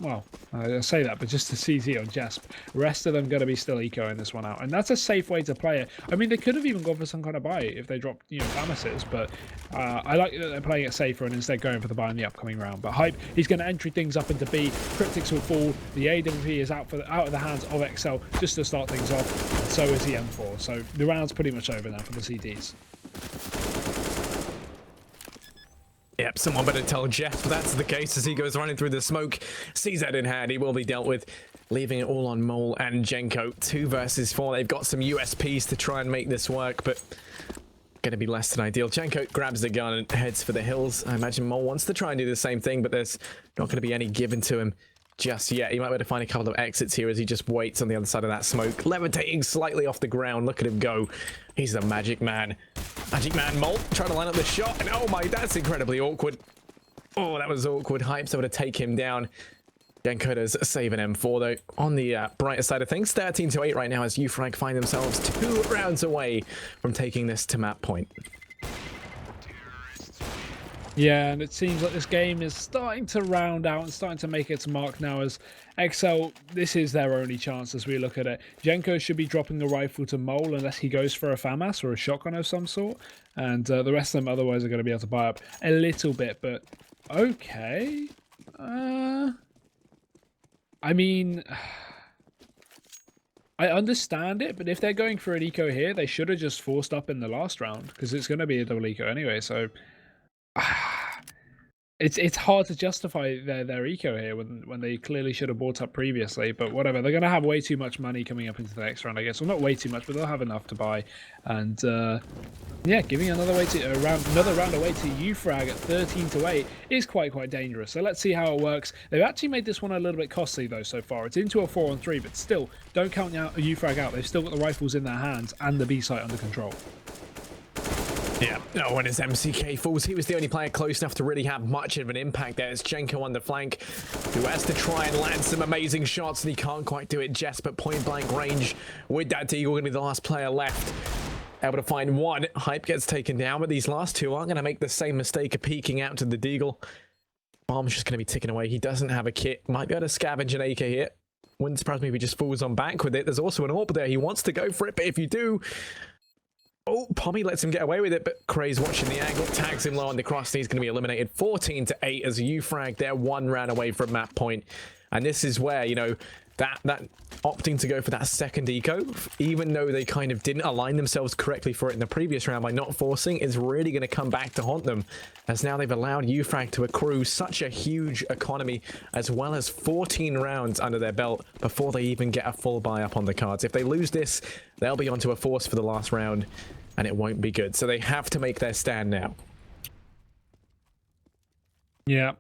Well, I say that, but just the CT on Jesp. Rest of them going to be still ecoing this one out, and that's a safe way to play it. I mean, they could have even gone for some kind of buy if they dropped, Famases, but I like that they're playing it safer and instead going for the buy in the upcoming round. But Hype, he's going to entry things up into B. Cryptics will fall. The AWP is out of the hands of exceL just to start things off. And so is the M4. So the round's pretty much over now for the CTs. Yep, someone better tell Jeff that's the case as he goes running through the smoke. Sees that in hand, he will be dealt with, leaving it all on Mole and Jenko. 2 versus 4. They've got some USPs to try and make this work, but going to be less than ideal. Jenko grabs the gun and heads for the hills. I imagine Mole wants to try and do the same thing, but there's not going to be any given to him just yet. He might be able to find a couple of exits here as he just waits on the other side of that smoke, levitating slightly off the ground. Look at him go. He's the magic man. Magic man Mole trying to line up the shot, and oh my, that's incredibly awkward. Oh, that was awkward. Hype's able to take him down. Jenko does save an M4 though. On the brighter side of things, 13-8 right now as uFrag find themselves 2 rounds away from taking this to map point. Yeah, and it seems like this game is starting to round out and starting to make its mark now as exceL, this is their only chance as we look at it. Jenko should be dropping the rifle to Mole unless he goes for a FAMAS or a shotgun of some sort. And the rest of them otherwise are going to be able to buy up a little bit, but okay. I mean, I understand it, but if they're going for an eco here, they should have just forced up in the last round because it's going to be a double eco anyway, so it's hard to justify their eco here when they clearly should have bought up previously, but whatever. They're going to have way too much money coming up into the next round, I guess. Well, not way too much, but they'll have enough to buy. And yeah, giving another round away to uFrag at 13-8 is quite dangerous. So let's see how it works. They've actually made this one a little bit costly though so far. It's into a 4-on-3, but still, don't count uFrag out. They've still got the rifles in their hands and the B site under control. Yeah, no, when his MCK falls, he was the only player close enough to really have much of an impact there. It's Jenko on the flank, who has to try and land some amazing shots, and he can't quite do it just, but point blank range with that Deagle, going to be the last player left. Able to find one. Hype gets taken down, but these last 2 aren't going to make the same mistake of peeking out to the Deagle. Bomb's just going to be ticking away. He doesn't have a kit. Might be able to scavenge an AK here. Wouldn't surprise me if he just falls on back with it. There's also an AWP there. He wants to go for it, but if you do... Oh, Pommy lets him get away with it, but Cray's watching the angle, tags him low on the cross, and he's going to be eliminated 14-8 as uFrag, they're 1 round away from map point. And this is where, that opting to go for that second eco, even though they kind of didn't align themselves correctly for it in the previous round by not forcing, is really going to come back to haunt them, as now they've allowed uFrag to accrue such a huge economy, as well as 14 rounds under their belt before they even get a full buy up on the cards. If they lose this, they'll be onto a force for the last round, and it won't be good. So they have to make their stand now. Yeah.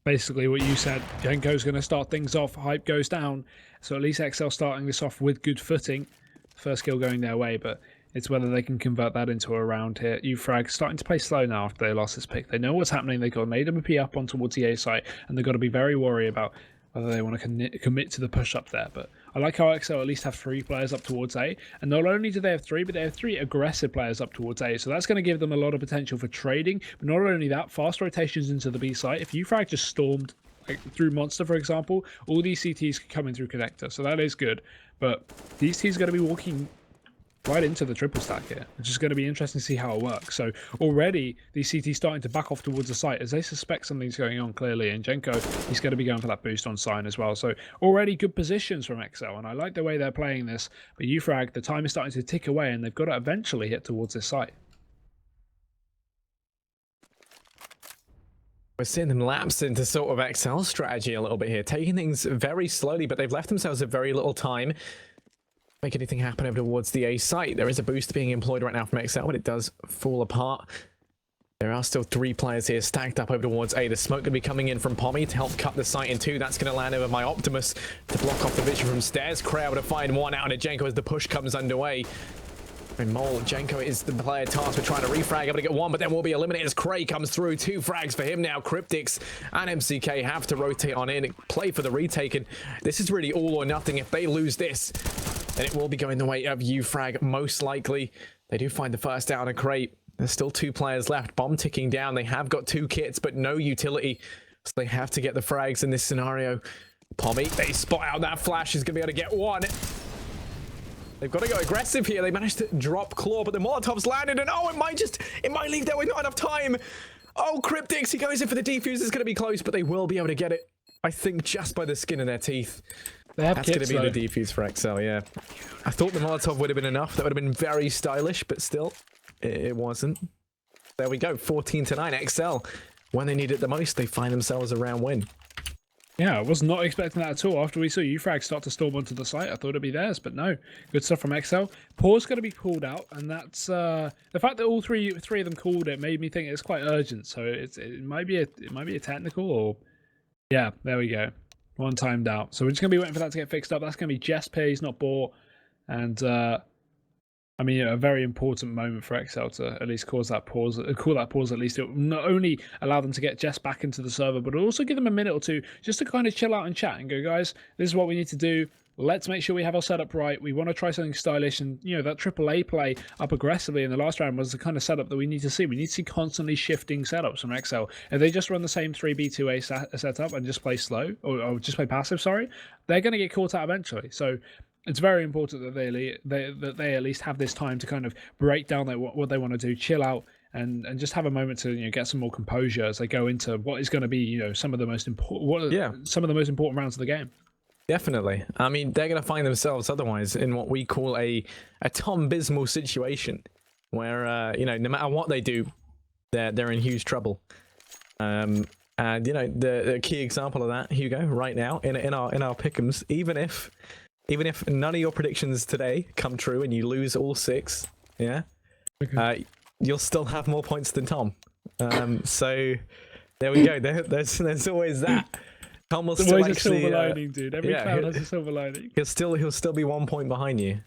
Basically what you said, Jenko's going to start things off, Hype goes down, so at least exceL starting this off with good footing. First kill going their way, but it's whether they can convert that into a round here. uFrag starting to play slow now after they lost this pick. They know what's happening, they've got an AWP up on towards the A site, and they've got to be very worried about whether they want to commit to the push up there. But I like how exceL at least have 3 players up towards A, and not only do they have 3, but they have 3 aggressive players up towards A, so that's going to give them a lot of potential for trading. But not only that, fast rotations into the B site. If uFrag just stormed through Monster, for example, all these CTs could come in through Connector, so that is good. But these teams are going to be walking right into the triple stack here, which is going to be interesting to see how it works. So already these CTs starting to back off towards the site as they suspect something's going on clearly, and Jenko, he's going to be going for that boost on sign as well. So already good positions from exceL, and I like the way they're playing this. But uFrag, the time is starting to tick away, and they've got to eventually hit towards this site. We're seeing them lapse into sort of exceL strategy a little bit here, taking things very slowly, but they've left themselves a very little time. Make anything happen over towards the A site. There is a boost being employed right now from exceL, but it does fall apart. There are still 3 players here stacked up over towards A. The smoke going to be coming in from Pommy to help cut the site in 2. That's going to land over my Optimus to block off the vision from stairs. Cray able to find one out of Jenko as the push comes underway. And Mole, Jenko is the player tasked with trying to refrag, able to get one, but then will be eliminated as Cray comes through. 2 frags for him now. Cryptics and MCK have to rotate on in, play for the retake, and this is really all or nothing. If they lose this, then it will be going the way of uFrag, most likely. They do find the first down, and Cray, there's still 2 players left. Bomb ticking down. They have got 2 kits, but no utility, so they have to get the frags in this scenario. Pommy, they spot out that flash, is going to be able to get one. They've got to go aggressive here. They managed to drop Claw, but the Molotov's landed, and oh, it might leave there with not enough time. Oh, Cryptics, he goes in for the defuse. It's going to be close, but they will be able to get it, I think, just by the skin of their teeth. They have That's going to be the defuse for exceL, yeah. I thought the Molotov would have been enough. That would have been very stylish, but still, it wasn't. There we go, 14-9. exceL, when they need it the most, they find themselves a round win. Yeah, I was not expecting that at all. After we saw uFrag start to storm onto the site, I thought it'd be theirs, but no. Good stuff from exceL. Pause going to be called out, and that's the fact that all three of them called it made me think it's quite urgent. So it might be a technical, or yeah, there we go. One timed out. So we're just gonna be waiting for that to get fixed up. That's gonna be Jess pays, not bought, and I mean, a very important moment for exceL to at least call that pause at least. It will not only allow them to get Jess back into the server, but it'll also give them a minute or two just to kind of chill out and chat and go, guys, this is what we need to do. Let's make sure we have our setup right. We want to try something stylish, and you know, that AAA play up aggressively in the last round was the kind of setup that we need to see. We need to see constantly shifting setups from exceL. If they just run the same 3B2A setup and just play slow, or just play passive, sorry, they're going to get caught out eventually. So it's very important that they at least have this time to kind of break down what they want to do, chill out, and just have a moment to get some more composure as they go into what is going to be some of the most important some of the most important rounds of the game. Definitely. I mean, they're going to find themselves otherwise in what we call a Tom Bismal situation, where no matter what they do, they're in huge trouble. And the key example of that, Hugo, right now in our pick'ems, even if none of your predictions today come true and you lose all 6, yeah, okay, you'll still have more points than Tom. So there we go. There's always that. Tom will still actually, a silver lining, dude. Every cloud has a silver lining. He'll still be 1 point behind you.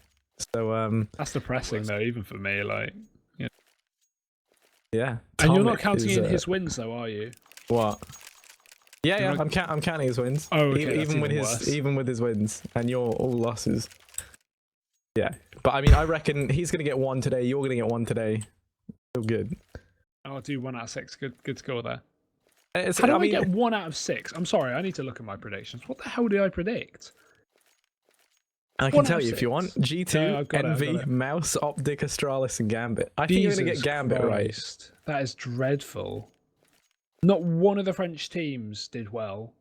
So that's depressing though, even for me. Like, yeah. And you're not counting in his wins though, are you? What? Yeah, I'm counting his wins. Oh, okay, even with his wins, and your all losses. Yeah, but I mean, I reckon he's gonna get 1 today. You're gonna get 1 today. Feel good. I'll do 1 out of 6. Good score there. How do I get 1 out of 6? I'm sorry, I need to look at my predictions. What the hell did I predict? I can tell you if you want. G2, Envy, Mouse, Optic, Astralis, and Gambit. I think you're gonna get Gambit right. That is dreadful. Not one of the French teams did well.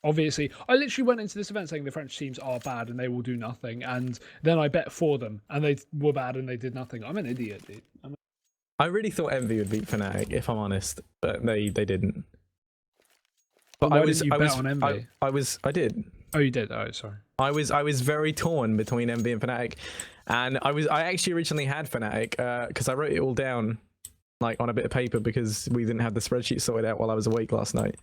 Obviously, I literally went into this event saying the French teams are bad and they will do nothing, and then I bet for them, and they were bad and they did nothing. I'm an idiot, dude. I really thought Envy would beat Fnatic, if I'm honest, but they didn't. But I bet on Envy? I did. Oh, you did? Oh, sorry. I was very torn between Envy and Fnatic, and I actually originally had Fnatic because I wrote it all down like on a bit of paper because we didn't have the spreadsheet sorted out while I was awake last night.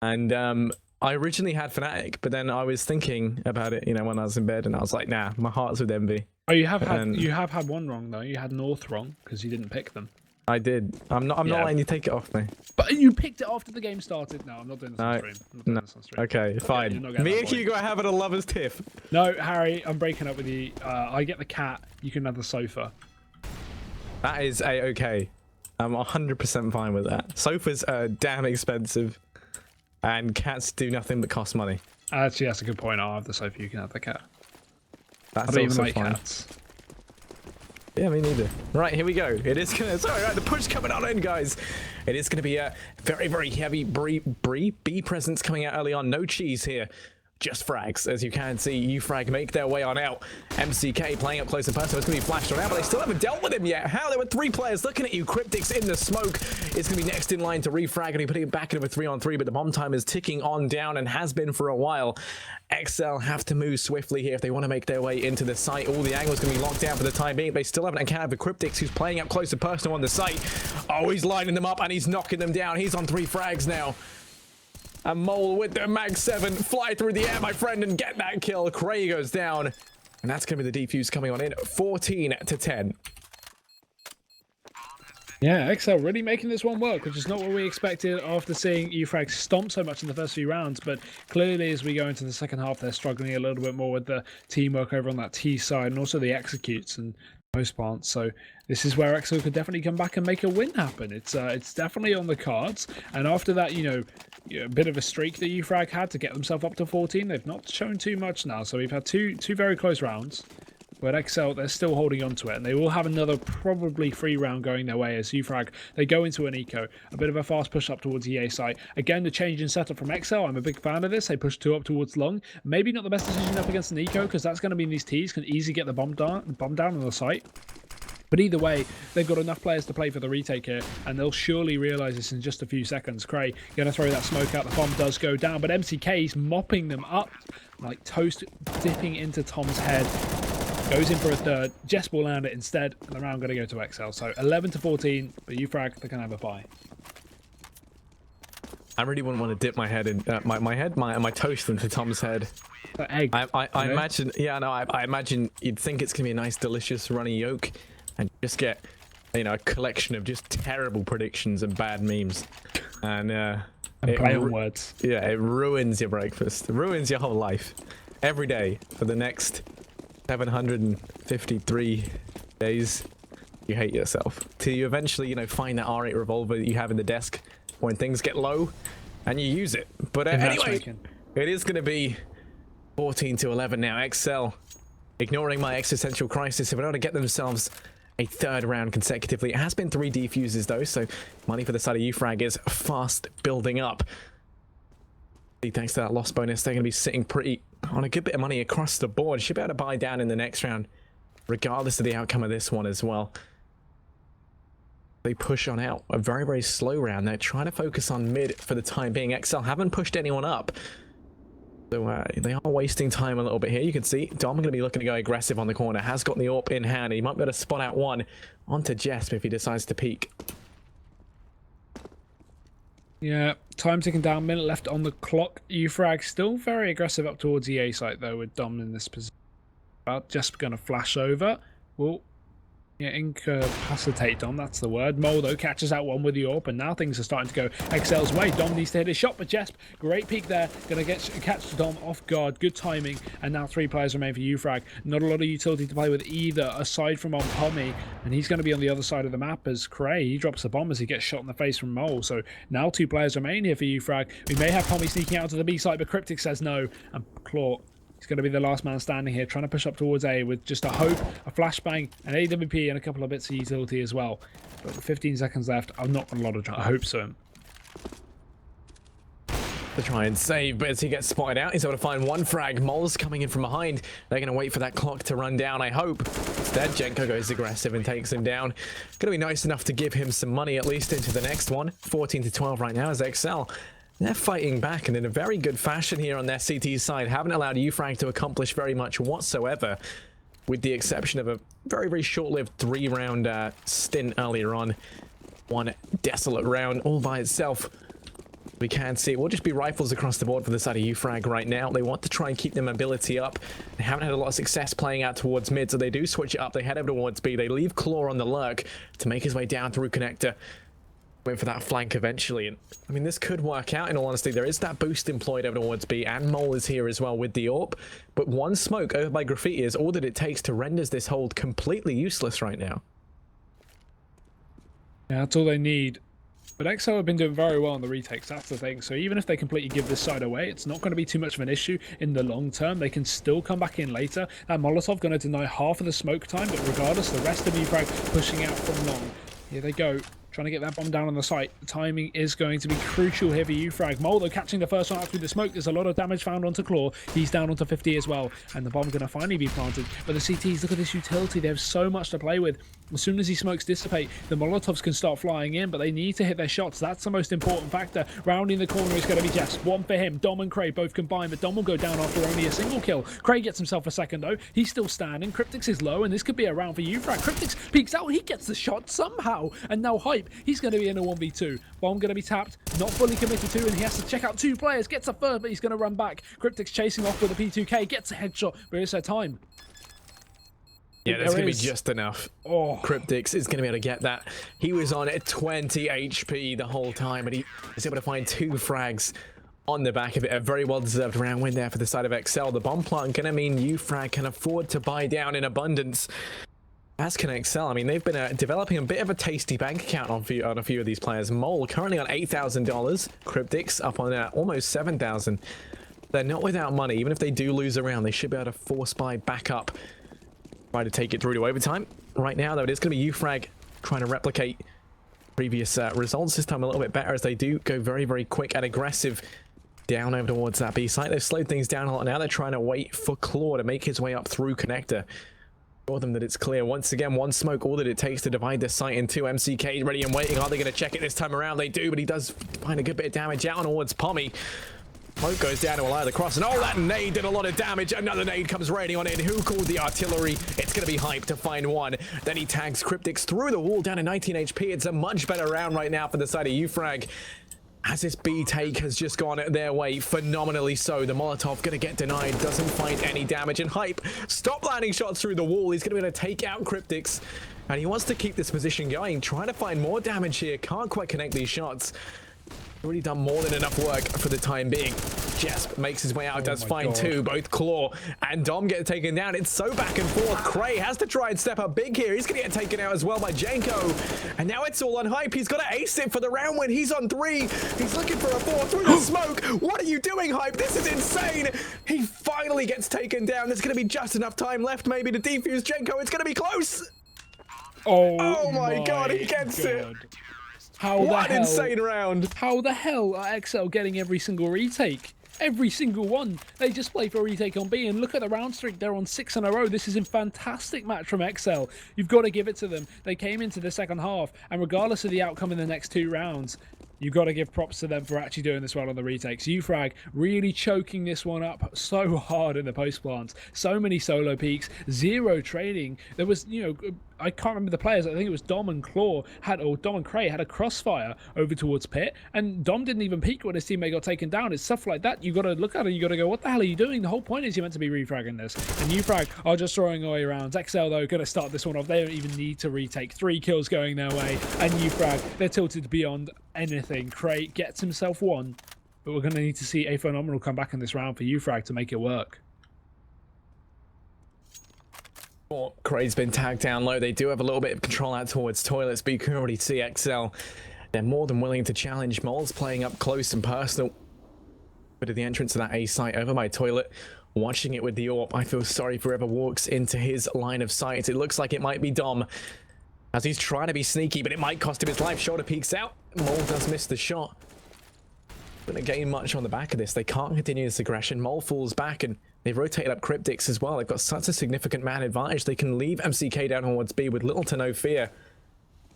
And I originally had Fnatic, but then I was thinking about it, when I was in bed, and I was like, nah, my heart's with Envy. Oh, you have had one wrong though. You had North wrong because you didn't pick them. I did. I'm not letting you take it off me. But you picked it after the game started. No, I'm not doing this on stream. No. Okay, fine. Me and Hugo are having a lover's tiff. No, Harry, I'm breaking up with you. I get the cat. You can have the sofa. That is okay. I'm 100% fine with that. Sofas are damn expensive, and cats do nothing but cost money. Actually, that's a good point. I'll have the sofa. You can have the cat. That's I don't even like fine. cats. Yeah, me neither. Right, here we go. It is gonna, sorry, right, the push coming on in, guys. It is gonna be a very, very heavy B presence coming out early on. No cheese here. Just frags, as you can see. uFrag make their way on out. MCK playing up close and personal. It's going to be flashed on out, but they still haven't dealt with him yet. How? There were 3 players looking at you. Cryptic's in the smoke. It's going to be next in line to refrag, and he putting it back into a 3-on-3, but the bomb time is ticking on down and has been for a while. exceL have to move swiftly here if they want to make their way into the site. All the angles going to be locked down for the time being. They still haven't encountered the Cryptics, who's playing up close and personal on the site. Oh, he's lining them up, and he's knocking them down. He's on 3 frags now. And Mole with the Mag 7, fly through the air, my friend, and get that kill. Cray goes down. And that's going to be the defuse coming on in. 14-10. Yeah, exceL really making this one work, which is not what we expected after seeing uFrag stomp so much in the first few rounds. But clearly, as we go into the second half, they're struggling a little bit more with the teamwork over on that T side and also the executes and most parts. So this is where exceL could definitely come back and make a win happen. It's definitely on the cards. And after that, a bit of a streak that uFrag had to get themselves up to 14, they've not shown too much now. So we've had two very close rounds. But exceL, they're still holding on to it, and they will have another probably 3 round going their way as uFrag, they go into an eco, a bit of a fast push up towards the A site. Again, the change in setup from exceL, I'm a big fan of this. They push 2 up towards long. Maybe not the best decision up against an eco, because that's going to mean these Ts can easily get the bomb down on the site. But either way, they've got enough players to play for the retake here, and they'll surely realise this in just a few seconds. Cray going to throw that smoke out. The bomb does go down, but MCK's mopping them up like toast, dipping into Tom's head. Goes in for a third. Jess will land it instead, and the round going to go to exceL. So 11-14, but uFrag, they're going to have a bye. I really wouldn't want to dip my head in my toast into Tom's head. The egg. I imagine, yeah, no, I imagine you'd think it's gonna be a nice, delicious runny yolk, and just get, a collection of just terrible predictions and bad memes, and play on words. Yeah, it ruins your breakfast. It ruins your whole life, every day for the next 753 days. You hate yourself till you eventually, find that R8 revolver that you have in the desk when things get low, and you use it. But anyway, it is going to be 14-11 now. exceL, ignoring my existential crisis, have been able to get themselves a 3rd round consecutively. It has been 3 defuses though, so money for the side of uFrag is fast building up. Thanks to that loss bonus, they're going to be sitting pretty on a good bit of money across the board. Should be able to buy down in the next round, regardless of the outcome of this one as well. They push on out. A very, very slow round. They're trying to focus on mid for the time being. exceL haven't pushed anyone up, so they are wasting time a little bit here. You can see Dom going to be looking to go aggressive on the corner. Has got the AWP in hand. He might be able to spot out one onto Jesp if he decides to peek. Yeah, time ticking down, minute left on the clock. uFrag still very aggressive up towards the A site though, with Dom in this position. But just going to flash over. Well, yeah, incapacitate Dom, that's the word. Mole though catches out one with the AWP, and now things are starting to go exceL's way. Dom needs to hit his shot, but Jesp, great peek there, going to catch Dom off guard. Good timing, and now 3 players remain for uFrag. Not a lot of utility to play with either, aside from on Pommy, and he's going to be on the other side of the map as Cray. He drops the bomb as he gets shot in the face from Mole. So now 2 players remain here for uFrag. We may have Pommy sneaking out to the B side, but Cryptic says no, and Claw, he's going to be the last man standing here, trying to push up towards A with just a hope, a flashbang, an AWP, and a couple of bits of utility as well. But with 15 seconds left, I'm not got a lot of hopes for him. To try and save, but as he gets spotted out, he's able to find 1 frag. Mole's coming in from behind. They're going to wait for that clock to run down, I hope. Instead, Jenko goes aggressive and takes him down. Going to be nice enough to give him some money at least into the next one. 14-12 right now as exceL. They're fighting back, and in a very good fashion here on their CT side. Haven't allowed uFrag to accomplish very much whatsoever, with the exception of a very, very short-lived 3-round stint earlier on. 1 desolate round all by itself. We can see it will just be rifles across the board for the side of uFrag right now. They want to try and keep their mobility up. They haven't had a lot of success playing out towards mid, so they do switch it up. They head over towards B. They leave Claw on the lurk to make his way down through connector. Went for that flank eventually, and I mean, this could work out. In all honesty, there is that boost employed over towards B, and Mole is here as well with the AWP, but 1 smoke over by Graffiti is all that it takes to render this hold completely useless right now. Yeah, that's all they need. But exceL have been doing very well on the retakes, that's the thing. So even if they completely give this side away, it's not going to be too much of an issue in the long term. They can still come back in later. That Molotov going to deny half of the smoke time, but regardless, the rest of uFrag pushing out from long. Here they go. Trying to get that bomb down on the site. The timing is going to be crucial here for uFrag. Mole, though, catching the first one out through the smoke. There's a lot of damage found onto Claw. He's down onto 50 as well. And the bomb going to finally be planted. But the CTs, look at this utility. They have so much to play with. As soon as these smokes dissipate, the Molotovs can start flying in, but they need to hit their shots. That's the most important factor. Rounding the corner is going to be Jess. One for him. Dom and Cray both combined, but Dom will go down after only a single kill. Cray gets himself a second, though. He's still standing. Cryptix is low, and this could be a round for uFrag. Cryptix peeks out. He gets the shot somehow. And now Hype, he's going to be in a 1v2. Bomb going to be tapped. Not fully committed to, and he has to check out two players. Gets a third, but he's going to run back. Cryptix chasing off with a P2K. Gets a headshot, but it's their time. Yeah, that's going to be just enough. Oh. Cryptix is going to be able to get that. He was on at 20 HP the whole time, and he was able to find 2 frags on the back of it. A very well-deserved round win there for the side of exceL. The bomb plant going to mean uFrag can afford to buy down in abundance. As can exceL. I mean, they've been developing a bit of a tasty bank account on a few of these players. Mole currently on $8,000. Cryptix up on almost $7,000. They're not without money. Even if they do lose a round, they should be able to force buy back up. Try to take it through to overtime. Right now, though, it is going to be uFrag trying to replicate previous results. This time a little bit better as they do go very, very quick and aggressive down over towards that B site. They've slowed things down a lot now. They're trying to wait for Claw to make his way up through connector. Show them that it's clear. Once again, one smoke, all that it takes to divide this site in two. MCK ready and waiting. Are they going to check it this time around? They do, but he does find a good bit of damage out towards Pommy. Smoke goes down to allow the cross, and oh, that nade did a lot of damage. Another nade comes raining on in. Who called the artillery? It's going to be Hype to find one. Then he tags Cryptix through the wall down to 19 HP. It's a much better round right now for the side of uFrag. As this B take has just gone their way, phenomenally so. The Molotov going to get denied, doesn't find any damage. And Hype, stop landing shots through the wall. He's going to be able to take out Cryptix. And he wants to keep this position going, trying to find more damage here. Can't quite connect these shots. Already done more than enough work for the time being. Jesp makes his way out, does find 2. Both Claw and Dom get taken down. It's so back and forth. Cray has to try and step up big here. He's going to get taken out as well by Jenko. And now it's all on Hype. He's got to ace it for the round win. He's on 3. He's looking for a 4 through the smoke. What are you doing, Hype? This is insane. He finally gets taken down. There's going to be just enough time left maybe to defuse Jenko. It's going to be close. Oh my God, he gets it. What an insane round. How the hell are exceL getting every single retake? Every single one. They just play for a retake on B, and look at the round streak. They're on 6 in a row. This is a fantastic match from exceL. You've got to give it to them. They came into the second half, and regardless of the outcome in the next 2 rounds, you've got to give props to them for actually doing this well on the retakes. uFrag really choking this one up so hard in the post plants. So many solo peaks, 0 trading. There was, I can't remember the players. I think it was Dom and Claw or Dom and Cray had a crossfire over towards Pit, and Dom didn't even peek when his teammate got taken down. It's stuff like that. You got to look at it. You got to go, what the hell are you doing? The whole point is you're meant to be refragging this. And uFrag are just throwing away rounds. exceL though going to start this one off. They don't even need to retake. 3 kills going their way, and uFrag, they're tilted beyond anything. Cray gets himself 1, but we're going to need to see a phenomenal comeback in this round for uFrag to make it work. Cray's been tagged down low. They do have a little bit of control out towards toilets, but you can already see exceL. They're more than willing to challenge. Mole's playing up close and personal. But at the entrance to that A site over by toilet, watching it with the AWP. I feel sorry for whoever walks into his line of sight. It looks like it might be Dom, as he's trying to be sneaky, but it might cost him his life. Shoulder peeks out. Mole does miss the shot. Going to gain much on the back of this. They can't continue this aggression. Mole falls back, and they've rotated up Cryptix as well. They've got such a significant man advantage. They can leave MCK down towards B with little to no fear.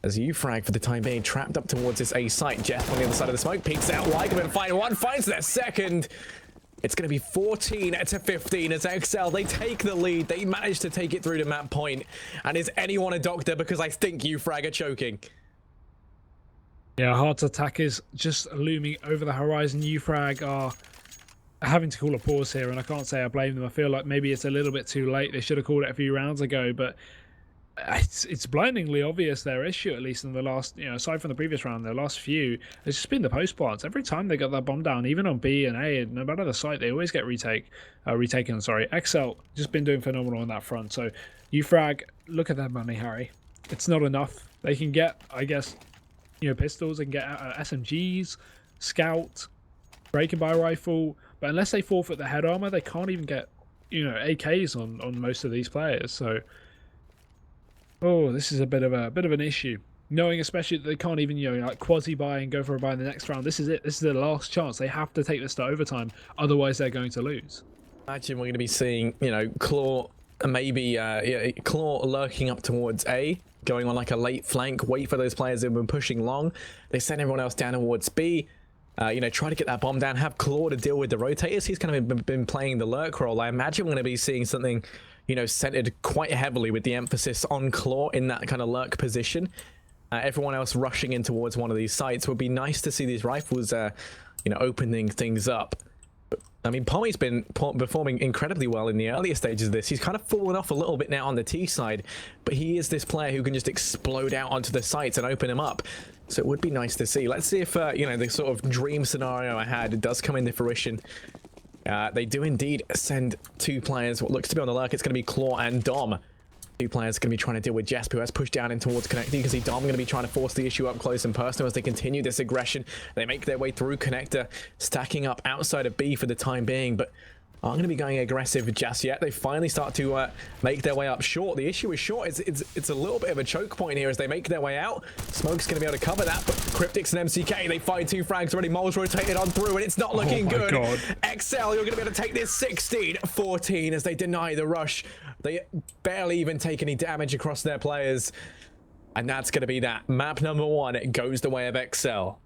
As uFrag, for the time being, trapped up towards this A site. Jeff on the other side of the smoke peeks out. Like him and find 1, finds their second. It's going to be 14 to 15 as exceL, they take the lead. They manage to take it through to map point. And is anyone a doctor? Because I think uFrag are choking. Yeah, Heart's attack is just looming over the horizon. uFrag are having to call a pause here, and I can't say I blame them. I feel like maybe it's a little bit too late. They should have called it a few rounds ago, but it's blindingly obvious their issue, at least in the last, aside from the previous round, their last few, it's just been the post plants. Every time they got that bomb down, even on B and A, no matter the site, they always get retaken. exceL just been doing phenomenal on that front. So uFrag, look at that money, Harry. It's not enough. They can get, I guess, pistols. They can get out SMGs, scout, break-and buy rifle, but unless they forfeit the head armor, they can't even get AKs on most of these players. So this is a bit of an issue, knowing especially that they can't even like quasi buy and go for a buy in the next round. This is it. This is their last chance. They have to take this to overtime, otherwise they're going to lose. Imagine we're going to be seeing Claw, maybe Claw lurking up towards A, going on like a late flank, wait for those players who've been pushing long. They send everyone else down towards B. Try to get that bomb down, have Claw to deal with the rotators. He's kind of been playing the lurk role. I imagine we're going to be seeing something, centered quite heavily with the emphasis on Claw in that kind of lurk position. Everyone else rushing in towards one of these sites. Would be nice to see these rifles, opening things up. But, I mean, Pommy's been performing incredibly well in the earlier stages of this. He's kind of fallen off a little bit now on the T side, but he is this player who can just explode out onto the sites and open them up. So it would be nice to see. Let's see if, the sort of dream scenario I had does come into fruition. They do indeed send two players. What looks to be on the lurk, it's going to be Claw and Dom. Two players going to be trying to deal with Jesp, who has pushed down in towards Connector. You can see Dom going to be trying to force the issue up close and personal as they continue this aggression. They make their way through Connector, stacking up outside of B for the time being, but aren't going to be going aggressive just yet. They finally start to make their way up short. The issue is short. It's a little bit of a choke point here as they make their way out. Smoke's going to be able to cover that, but Cryptics and MCK, they find two frags already. Mole's rotated on through, and it's not looking good. God. exceL, you're going to be able to take this 16-14 as they deny the rush. They barely even take any damage across their players. And that's going to be that. Map number 1, it goes the way of exceL.